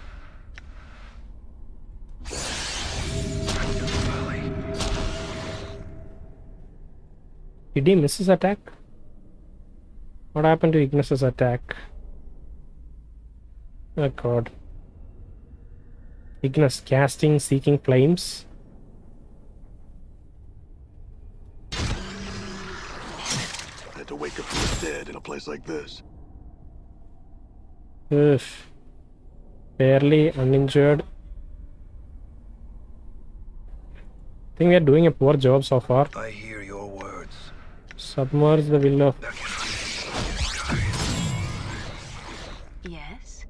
A: Did he miss his attack? What happened to Ignis's attack? Oh god. Ignis casting Seeking Flames.
C: Had to wake up from the dead in a place like this.
A: Ugh. Barely uninjured. I think we are doing a poor job so far.
F: I hear your words.
A: Submerge the will of...
E: Yes?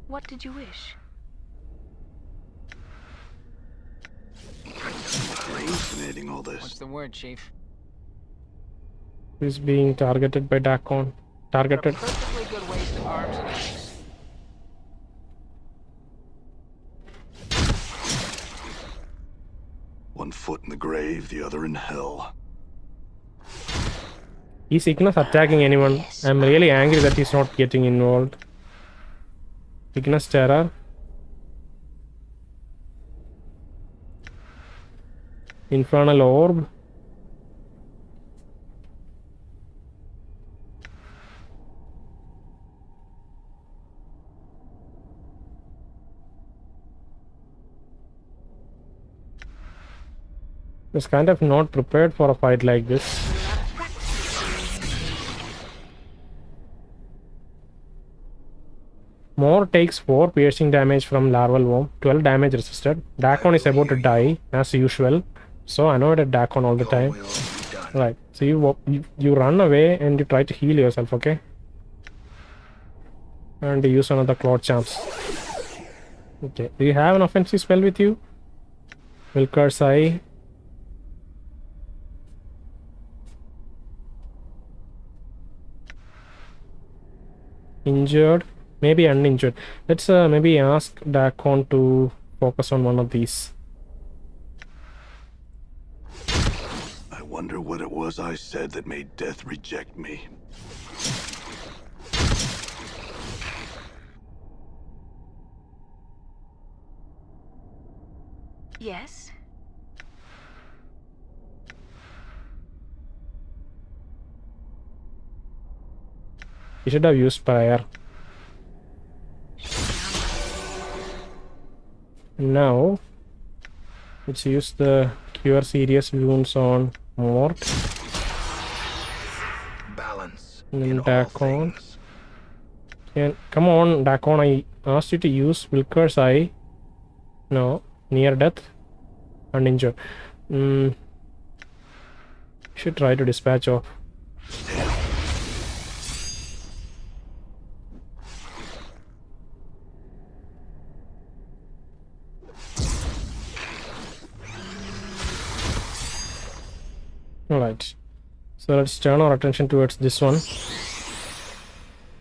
E: What did you wish?
C: Hallucinating all
F: What's
C: this.
F: the word, Chief?
A: is being targeted by Dakon. Targeted.
F: Perfectly good waste of arms and legs.
C: One foot in the grave, the other in hell.
A: Is Ignis attacking anyone? I'm really angry that he's not getting involved. Ignis Terror. Infernal Orb. Was kind of not prepared for a fight like this. More takes 4 piercing damage from larval worm, 12 damage resisted. Dakon is about to die as usual, so annoyed at Dakon all the time. Right, so you run away and you try to heal yourself, okay? And you use another Claw Champs. Okay, do you have an offensive spell with you? Wilker's Eye. Injured, maybe uninjured. Let's maybe ask Dakon to focus on one of these.
C: I wonder what it was I said that made death reject me.
E: Yes?
A: You should have used prayer. Now, let's use the Cure Serious Wounds on Mort.
F: Balance.
A: And then
F: in all
A: Dakon.
F: things.
A: Come on, Dakon, I asked you to use Wilker's Eye. No, near death. Uninjured. Should try to dispatch off. Alright. So let's turn our attention towards this one.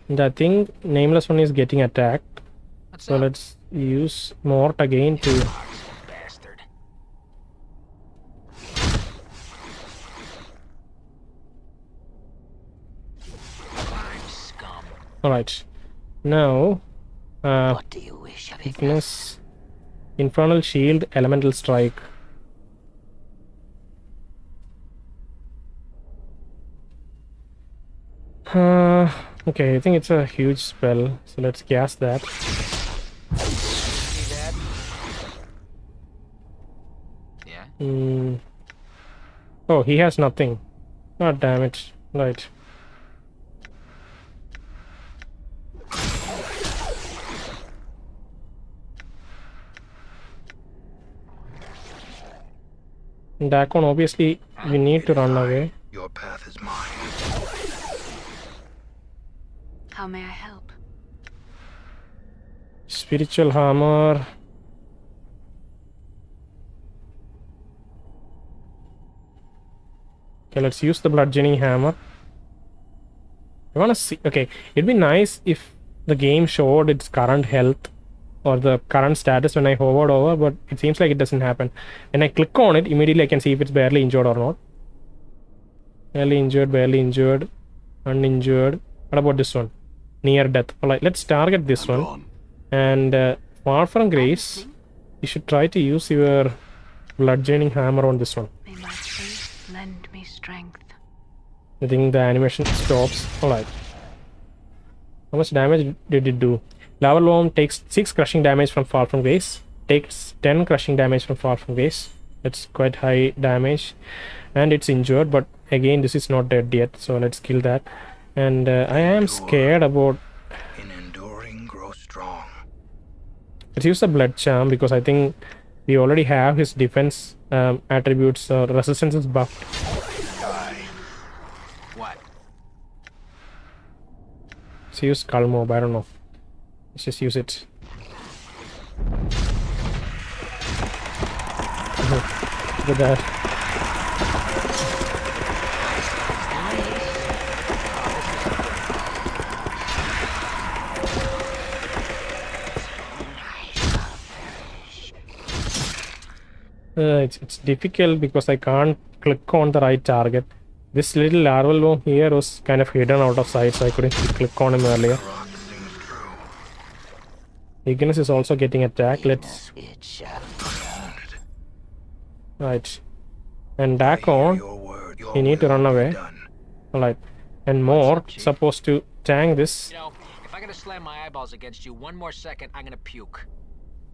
A: And I think nameless one is getting attacked.
F: What's
A: So
F: up?
A: let's use Mort again to...
F: Bastard. Crime scum.
A: Alright. Now...
B: What do you wish of Ignis?
A: Ignis... Infernal Shield, Elemental Strike. Okay, I think it's a huge spell, so let's cast that.
F: See that? Yeah?
A: Oh, he has nothing. God damn it. Right. Dakon, obviously, we need to run away.
C: Your path is mine.
E: How may I help?
A: Spiritual Hammer. Okay, let's use the Bludgeoning Hammer. I wanna see. Okay, it'd be nice if the game showed its current health or the current status when I hovered over, but it seems like it doesn't happen. When I click on it, immediately I can see if it's barely injured or not. Barely injured, uninjured. What about this one? Near death. Alright, let's target this
C: I'm
A: one.
C: gone.
A: And far from grace, you should try to use your Bludgeoning Hammer on this one.
E: May my faith lend me strength.
A: I think the animation stops. Alright. How much damage did it do? Lava Worm takes 6 crushing damage from Fall from Grace. Takes 10 crushing damage from Fall from Grace. That's quite high damage. And it's injured, but again, this is not dead yet. So let's kill that. And I am scared about...
C: In enduring, grow strong.
A: Let's use the Blood Charm because I think we already have his defense attributes. Resistance is buffed.
C: Die.
F: What?
A: Let's use Skull Mob. I don't know. Let's just use it. Look at that. It's difficult because I can't click on the right target. This little larval worm here was kind of hidden out of sight, so I couldn't click on him earlier.
C: Rock sings true.
A: Ignis is also getting attacked. Let's...
B: It shall
A: Right. And
C: I hear
A: Dakon,
C: your word. Your
A: you need to
C: will
A: run
C: be
A: away.
C: done.
A: Alright. And Mort
F: up, Chief?
A: supposed to tank this.
F: You know, if I gotta slam my eyeballs against you one more second, I'm gonna puke.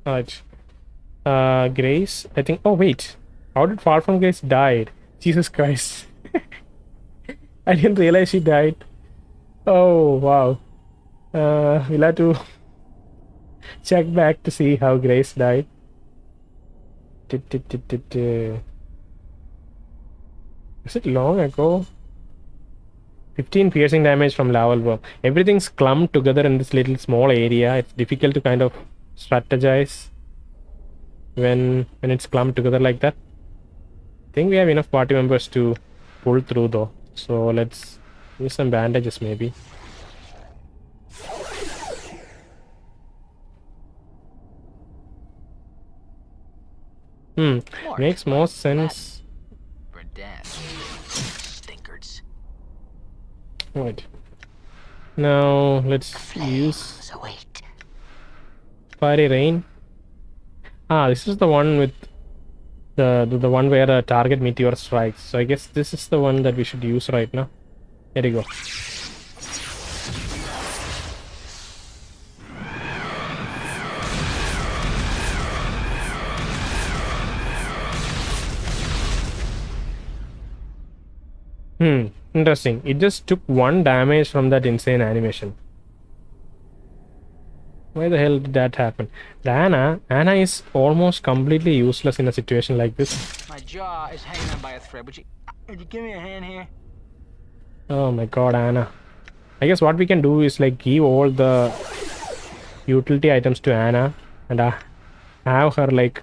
A: Right. Grace, I think... Oh, wait. How did Far From Grace died? Jesus Christ. I didn't realize she died. Oh, wow. We'll have to check back to see how Grace died. Is it long ago? 15 piercing damage from Lava Worm. Everything's clumped together in this little small area. It's difficult to kind of strategize when it's clumped together like that. I think we have enough party members to pull through though. So let's use some bandages maybe. Makes more sense.
F: For death. Stinkards.
A: Right. Now let's use
B: await.
A: Fiery Rain. This is the one with the one where a target meteor strikes. So I guess this is the one that we should use right now. There you go. Interesting. It just took 1 damage from that insane animation. Why the hell did that happen? Anna is almost completely useless in a situation like this.
F: My jaw is hanging on by a thread. Would you give me a hand here?
A: Oh my god, Anna. I guess what we can do is like give all the utility items to Anna and have her like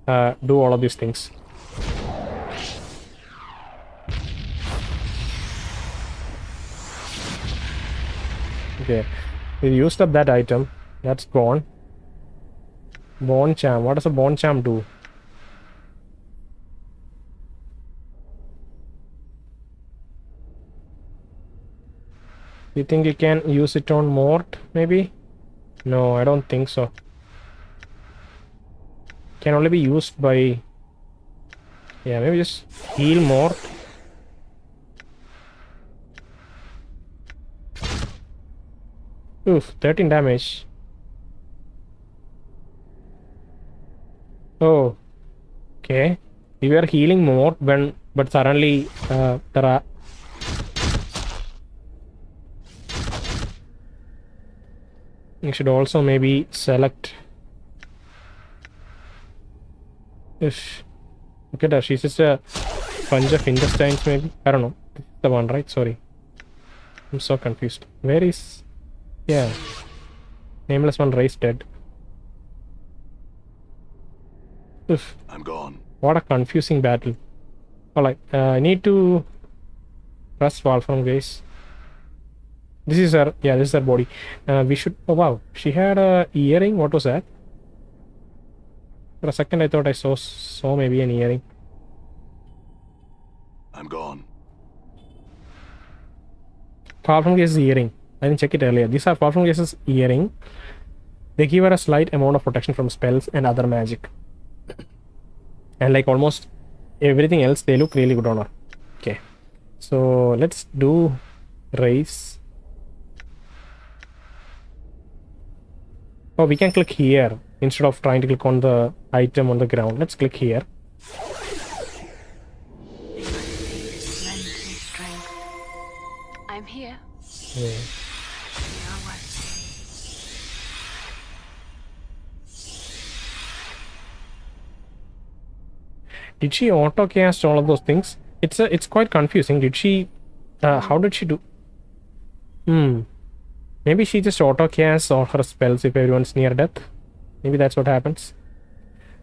A: do all of these things. Okay. We used up that item. That's gone. Bone charm. What does a bone charm do? You think you can use it on Mort, maybe? No, I don't think so. Can only be used by... Yeah, maybe just heal Mort. Oof, 13 damage. Oh, okay. We were healing Mort when... But suddenly, there are... You should also maybe select... If... Look at her, she's just a bunch of intestines maybe? I don't know. This is the one, right? Sorry. I'm so confused. Where is... Yeah. Nameless one raised dead. Oof.
C: I'm gone.
A: What a confusing battle. Alright, I need to... Press Wolfram guys. This is her... Yeah, this is her body. We should... Oh wow. She had a earring. What was that? For a second I thought I saw maybe an earring.
C: I'm gone.
A: Far from Gaze's earring. I didn't check it earlier. These are Far from Gaze's earring. They give her a slight amount of protection from spells and other magic. And like almost everything else, they look really good on her. Okay. So let's do race. Oh, we can click here instead of trying to click on the item on the ground. Let's click here.
E: Lend me strength. I'm here.
A: Yeah.
E: We are one.
A: Did she auto cast all of those things? It's quite confusing. Did she? How did she do? Maybe she just auto casts all her spells if everyone's near death. Maybe that's what happens.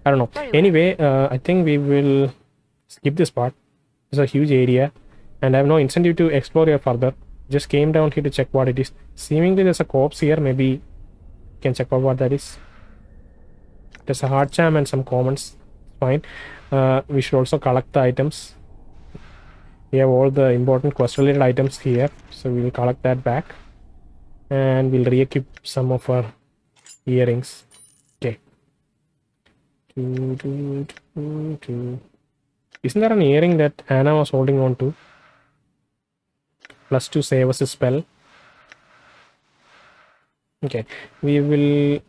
A: I don't know.
D: Very well.
A: Anyway, I think we will skip this part. It's a huge area, and I have no incentive to explore here further. Just came down here to check what it is. Seemingly there's a corpse here. Maybe you can check out what that is. There's a hard charm and some commons. Fine. We should also collect the items. We have all the important quest related items here, so we will collect that back, and we'll re-equip some of our earrings. Okay. Isn't there an earring that Anna was holding on to? +2 save us a spell. Okay, we'll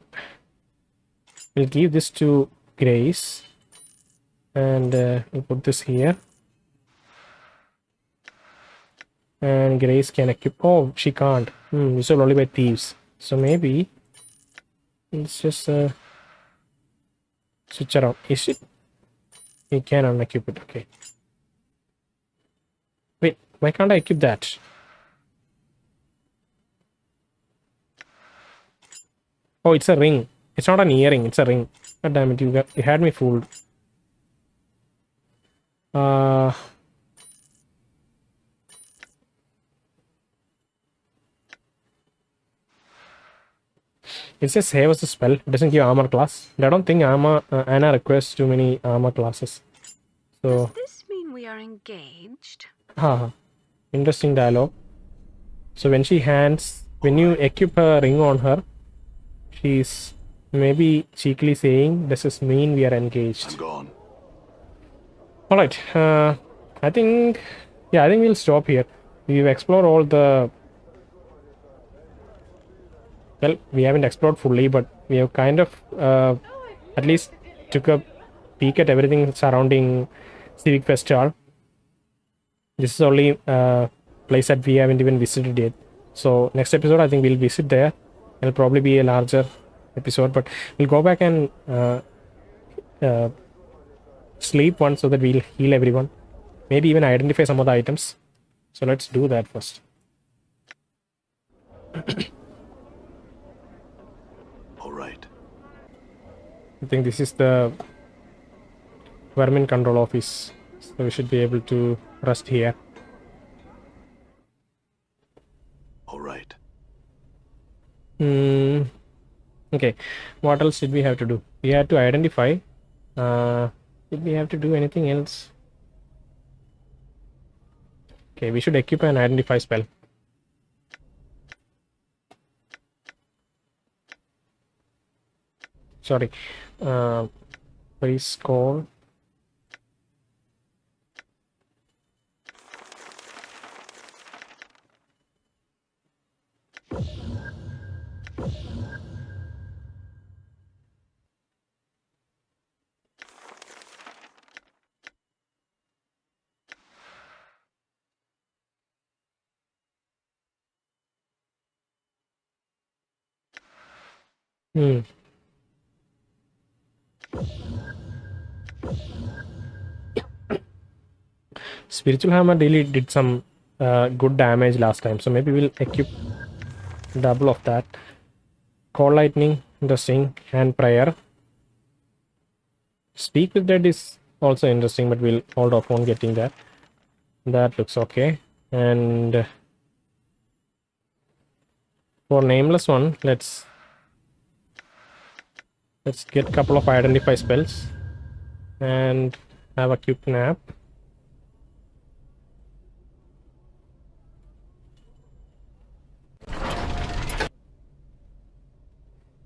A: give this to Grace, and we'll put this here, and Grace can equip. Oh, she can't. This will only by thieves. So maybe let's just switch around. Is it? We can unequip it. Okay. Wait, why can't I equip that? Oh, it's a ring. It's not an earring, it's a ring. God damn it, you had me fooled. It says save as a spell. It doesn't give armor class. I don't think Anna requests too many armor classes. So
E: Does this mean we are engaged?
A: interesting dialogue. So when you equip a ring on her, she's maybe cheekily saying, "Does this mean we are engaged?"
C: I'm gone.
A: All right. I think we'll stop here. We've explored all the. Well, we haven't explored fully, but we have kind of at least took a peek at everything surrounding Civic Festival. This is only a place that we haven't even visited yet. So next episode, I think we'll visit there. It'll probably be a larger episode, but we'll go back and sleep once so that we'll heal everyone. Maybe even identify some of the items. So let's do that first.
C: All right.
A: I think this is the vermin control office, so we should be able to rest here.
C: All right.
A: Okay, what else did we have to do? We had to identify. Did we have to do anything else? Okay, we should equip an identify spell. Sorry. Please call. Hmm. Spiritual hammer really did some good damage last time, so maybe we'll equip double of that. Call lightning, interesting, and prayer. Speak with dead is also interesting, but we'll hold off on getting that. That looks okay. And for nameless one, let's get a couple of identify spells and have a quick nap.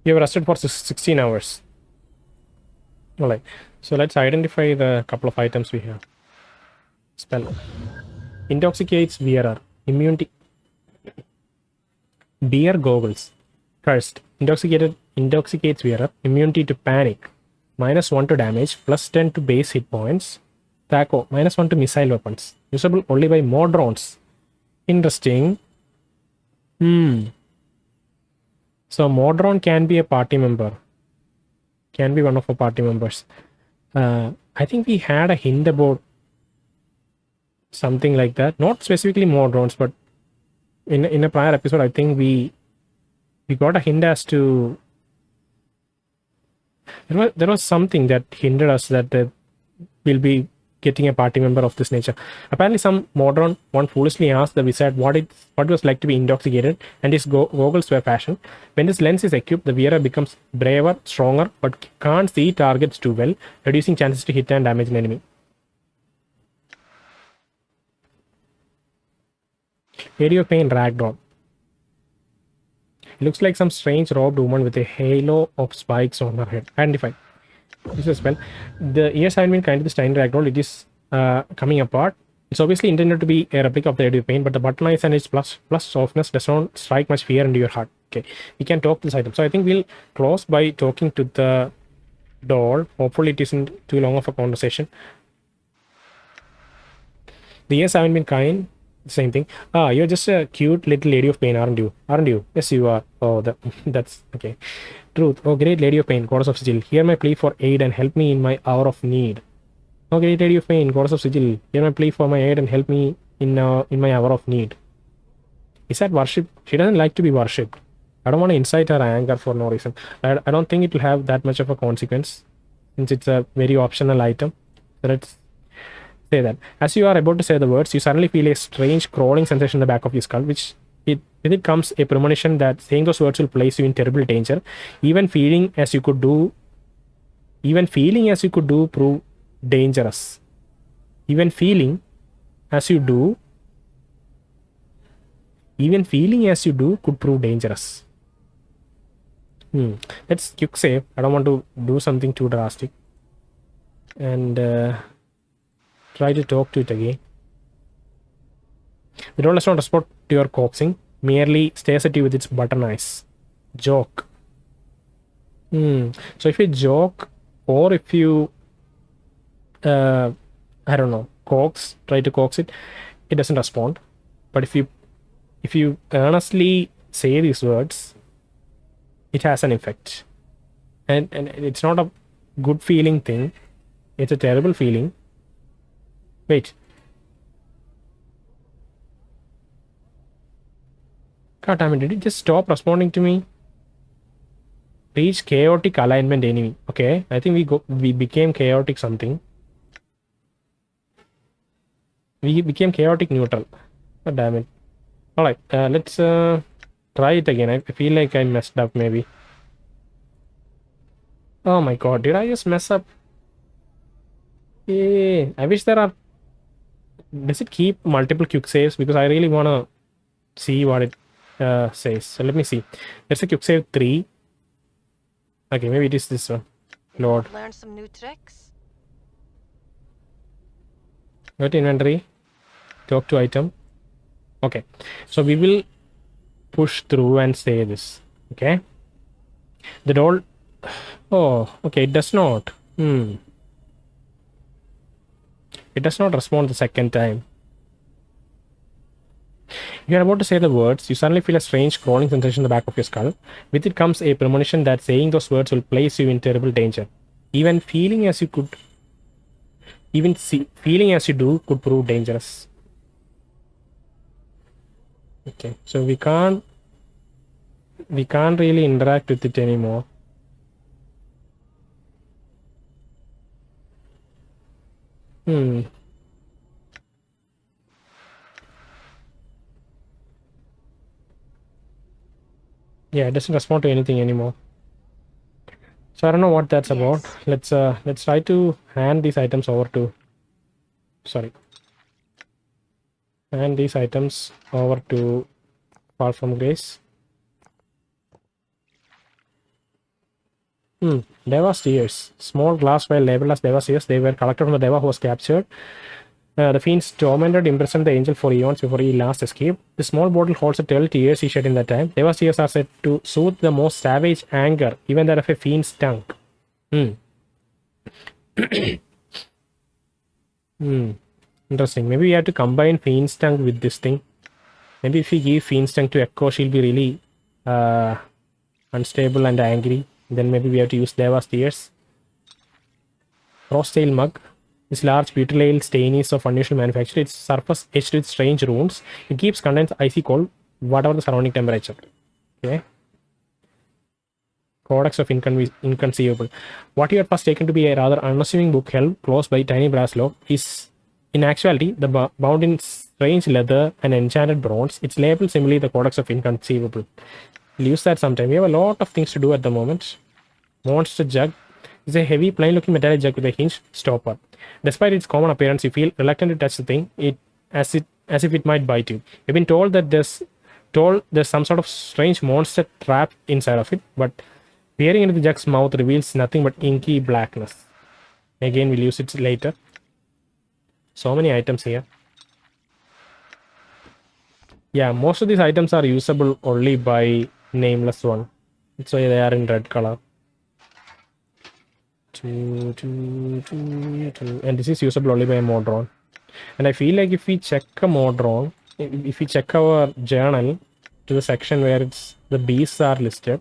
A: You have rested for 16 hours. Alright, so let's identify the couple of items we have. Spell. Intoxicates wearer. Immunity. Beer goggles. Cursed. Intoxicates wearer. Immunity to panic. -1 to damage. +10 to base hit points. Thaco. -1 to missile weapons. Usable only by Modrons. Interesting. So Modron can be a party member. Can be one of our party members. I think we had a hint about something like that. Not specifically Modrons, but in a prior episode, I think we got a hint as to there was something that hindered us that we'll be getting a party member of this nature. Apparently, some Modron one foolishly asked the wizard what it was like to be intoxicated, and his goggles were fashioned. When this lens is equipped, the wearer becomes braver, stronger, but can't see targets too well, reducing chances to hit and damage an enemy. Area of Pain Ragdoll. It looks like some strange robed woman with a halo of spikes on her head. Identify. This is a spell. The ears haven't been kind to the Stein Ragdoll. It is coming apart. It's obviously intended to be a replica of the Area of Pain, but the button eyes and its plus softness does not strike much fear into your heart. Okay, we can talk to this item. So I think we'll close by talking to the doll. Hopefully it isn't too long of a conversation. The ears haven't been kind. Same thing. You're just a cute little lady of pain, aren't you? Aren't you? Yes, you are. Oh, that's okay. Truth. Oh, great lady of pain, goddess of sigil, hear my plea for aid and help me in my hour of need. Oh, great lady of pain, goddess of sigil, hear my plea for my aid and help me in my hour of need. Is that worship? She doesn't like to be worshipped. I don't want to incite her anger for no reason. I don't think it will have that much of a consequence since it's a very optional item. So let's say that. As you are about to say the words, you suddenly feel a strange crawling sensation in the back of your skull, with it comes a premonition that saying those words will place you in terrible danger. Even feeling as you could do prove dangerous. Even feeling as you do could prove dangerous. Let's quick save. I don't want to do something too drastic. And try to talk to it again. The doll does not respond to your coaxing, merely stares at you with its button eyes. Joke. So if you joke, or if you I don't know, try to coax it, it doesn't respond. But if you earnestly say these words, it has an effect. And it's not a good feeling thing. It's a terrible feeling. Wait. God damn it, did it just stop responding to me? Reach chaotic alignment enemy. Okay, I think we became chaotic something. We became chaotic neutral. God damn it. Alright, let's try it again. I feel like I messed up maybe. Oh my god, did I just mess up? Yeah, I wish there are. Does it keep multiple quick saves? Because I really want to see what it says. So let me see. There's a quick save 3. Okay, maybe it is this one. Lord.
D: I've learned some new tricks.
A: Go to inventory. Talk to item. Okay, so we will push through and say this. Okay. The doll. Oh, okay. It does not. It does not respond the second time. You are about to say the words, you suddenly feel a strange crawling sensation in the back of your skull. With it comes a premonition that saying those words will place you in terrible danger. Even feeling as you could, feeling as you do could prove dangerous. Okay, so we can't really interact with it anymore. Yeah, it doesn't respond to anything anymore. So I don't know what that's about. Let's try to hand these items over to. Sorry. Hand these items over to Fall from Grace. Deva's tears. Small glass vial labeled as Deva's tears. They were collected from the Deva who was captured. The fiends tormented, imprisoned the angel for eons before he last escaped. The small bottle holds the 12 tears he shed in that time. Deva's tears are said to soothe the most savage anger, even that of a fiend's tongue. Interesting. Maybe we have to combine fiend's tongue with this thing. Maybe if we give fiend's tongue to Echo, she'll be really unstable and angry. Then maybe we have to use Deva's tears. Frost tail mug. This large butyl ale stain is of unusual manufacture. Its surface etched with strange runes. It keeps contents icy cold, whatever the surrounding temperature. Okay. Codex of Inconceivable. What you had first taken to be a rather unassuming book held close by tiny brass lock is, in actuality, bound in strange leather and enchanted bronze. It's labeled simply the Codex of Inconceivable. We'll use that sometime. We have a lot of things to do at the moment. Monster jug is a heavy, plain-looking metallic jug with a hinged stopper. Despite its common appearance, you feel reluctant to touch the thing. As if it might bite you. You've been told that there's some sort of strange monster trapped inside of it, but peering into the jug's mouth reveals nothing but inky blackness. Again, we'll use it later. So many items here. Yeah, most of these items are usable only by Nameless One. That's why they are in red color. And this is usable only by a Modron. And I feel like if we check a Modron, if we check our journal to the section where the beasts are listed,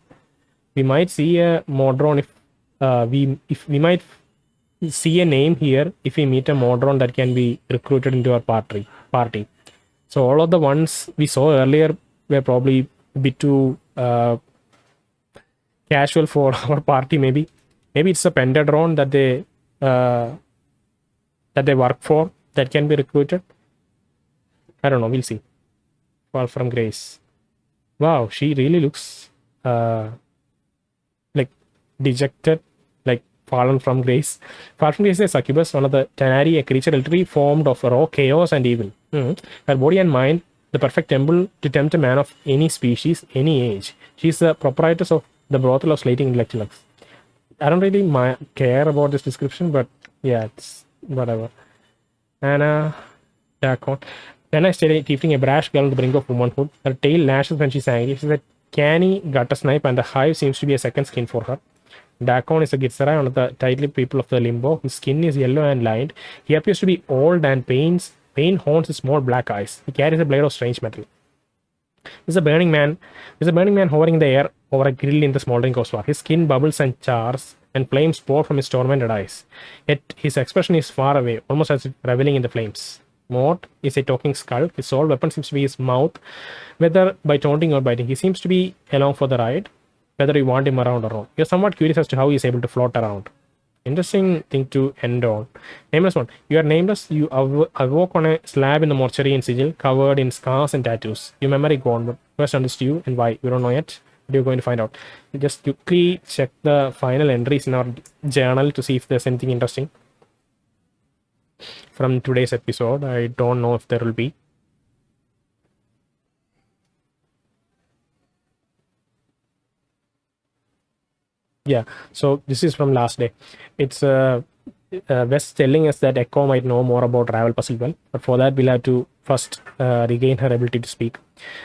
A: we might see a Modron if we might see a name here if we meet a Modron that can be recruited into our party. So all of the ones we saw earlier were probably a bit too casual for our party. Maybe it's a Pentadron that they work for that can be recruited. I don't know. We'll see. Fall from Grace. Wow, she really looks like dejected, like fallen from grace. Fall from Grace is a succubus, one of the Tanari, a creature literally formed of raw chaos and evil. Her body and mind, the perfect temple to tempt a man of any species, any age. She's the proprietress of the brothel of slating intellectuals. I don't really care about this description, but yeah, it's whatever. Anna Dacon. Anna is teaching a brash girl on the brink of womanhood. Her tail lashes when she's angry. She's a canny gutter snipe, and the hive seems to be a second skin for her. Dacon is a Gitzerai, one of the tightly people of the limbo. His skin is yellow and lined. He appears to be old, and pain haunts his small black eyes. He carries a blade of strange metal. There's a burning man hovering in the air over a grill in the smoldering Koswar. His skin bubbles and chars, and flames pour from his tormented eyes. Yet his expression is far away, almost as if reveling in the flames. Mort is a talking skull. His sole weapon seems to be his mouth, whether by taunting or biting. He seems to be along for the ride, whether you want him around or not. You're somewhat curious as to how he is able to float around. Interesting thing to end on. Nameless One. You are nameless. You awoke on a slab in the mortuary in Sigil, covered in scars and tattoos. Your memory gone, but first understood you and why. We don't know yet. But you're going to find out. We'll just quickly check the final entries in our journal to see if there's anything interesting from today's episode. I don't know if there will be. Yeah, so this is from last day. It's West telling us that Echo might know more about Travel Puzzle well, but for that we'll have to first regain her ability to speak.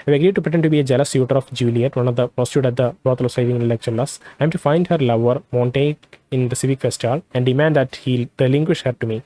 A: We agreed to pretend to be a jealous suitor of Juliet, one of the prostitutes at the brothel of saving lecturers. I am to find her lover, Montague, in the Civic Festival and demand that he relinquish her to me.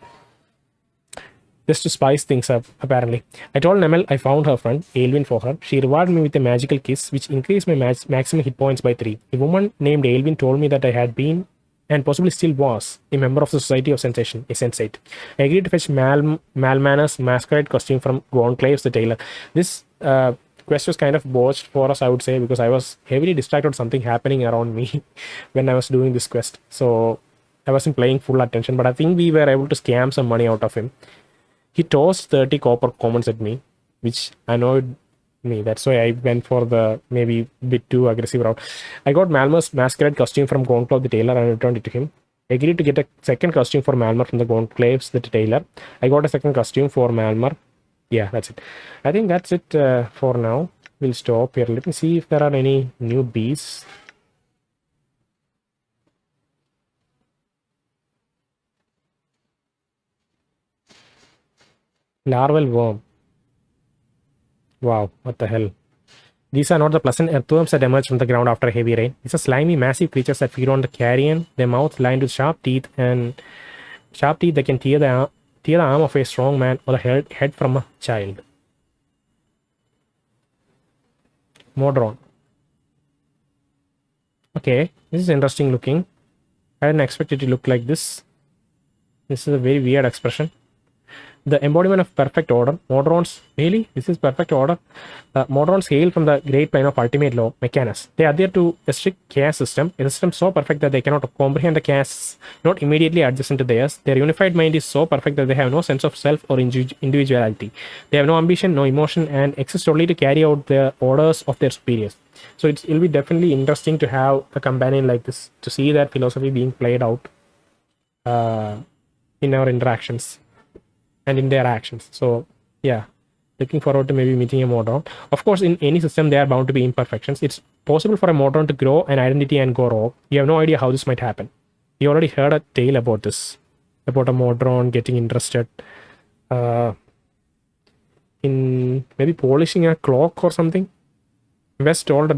A: Just to spice things up, apparently. I told Namel I found her friend, Aelwyn, for her. She rewarded me with a magical kiss, which increased my maximum hit points by 3. A woman named Aelwyn told me that I had been, and possibly still was, a member of the Society of Sensation, a sensate. I agreed to fetch Malmaner's masquerade costume from Gonclaves the tailor. This quest was kind of botched for us, I would say, because I was heavily distracted with something happening around me when I was doing this quest. So I wasn't paying full attention, but I think we were able to scam some money out of him. He tossed 30 copper commons at me, which annoyed me. That's why I went for the maybe bit too aggressive route. I got Malmer's masquerade costume from Gonclave the tailor and returned it to him. I agreed to get a second costume for Malmer from the Gonclaves the tailor. I got a second costume for Malmer. Yeah, that's it. I think that's it for now. We'll stop here. Let me see if there are any new bees. Larval worm. Wow, what the hell. These are not the pleasant earthworms that emerge from the ground after a heavy rain. These are slimy, massive creatures that feed on the carrion, their mouth lined with sharp teeth that can tear the arm of a strong man or the head from a child. Modron. Okay, this is interesting looking. I didn't expect it to look like this. This is a very weird expression. The embodiment of perfect order. Modrons, really? This is perfect order? Modrons hail from the great plane of ultimate law, Mechanus. They adhere to a strict chaos system, a system so perfect that they cannot comprehend the chaos not immediately adjacent to theirs. Their unified mind is so perfect that they have no sense of self or individuality. They have no ambition, no emotion, and exist only to carry out the orders of their superiors. So it'll be definitely interesting to have a companion like this, to see that philosophy being played out in our interactions and in their actions. So yeah, looking forward to maybe meeting a Modron. Of course, in any system there are bound to be imperfections. It's possible for a Modron to grow an identity and go wrong. You have no idea how this might happen. You already heard a tale about this, about a Modron getting interested in maybe polishing a clock or something. West told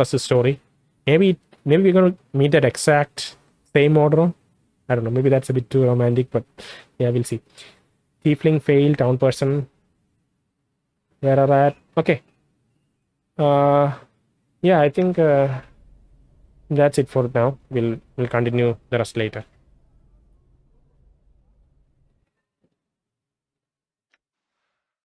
A: us the story. Maybe we're gonna meet that exact same Modron. I don't know, maybe that's a bit too romantic, but yeah, we'll see. Tiefling fail, town person. Where are that? Okay. Yeah, I think that's it for now. We'll continue the rest later.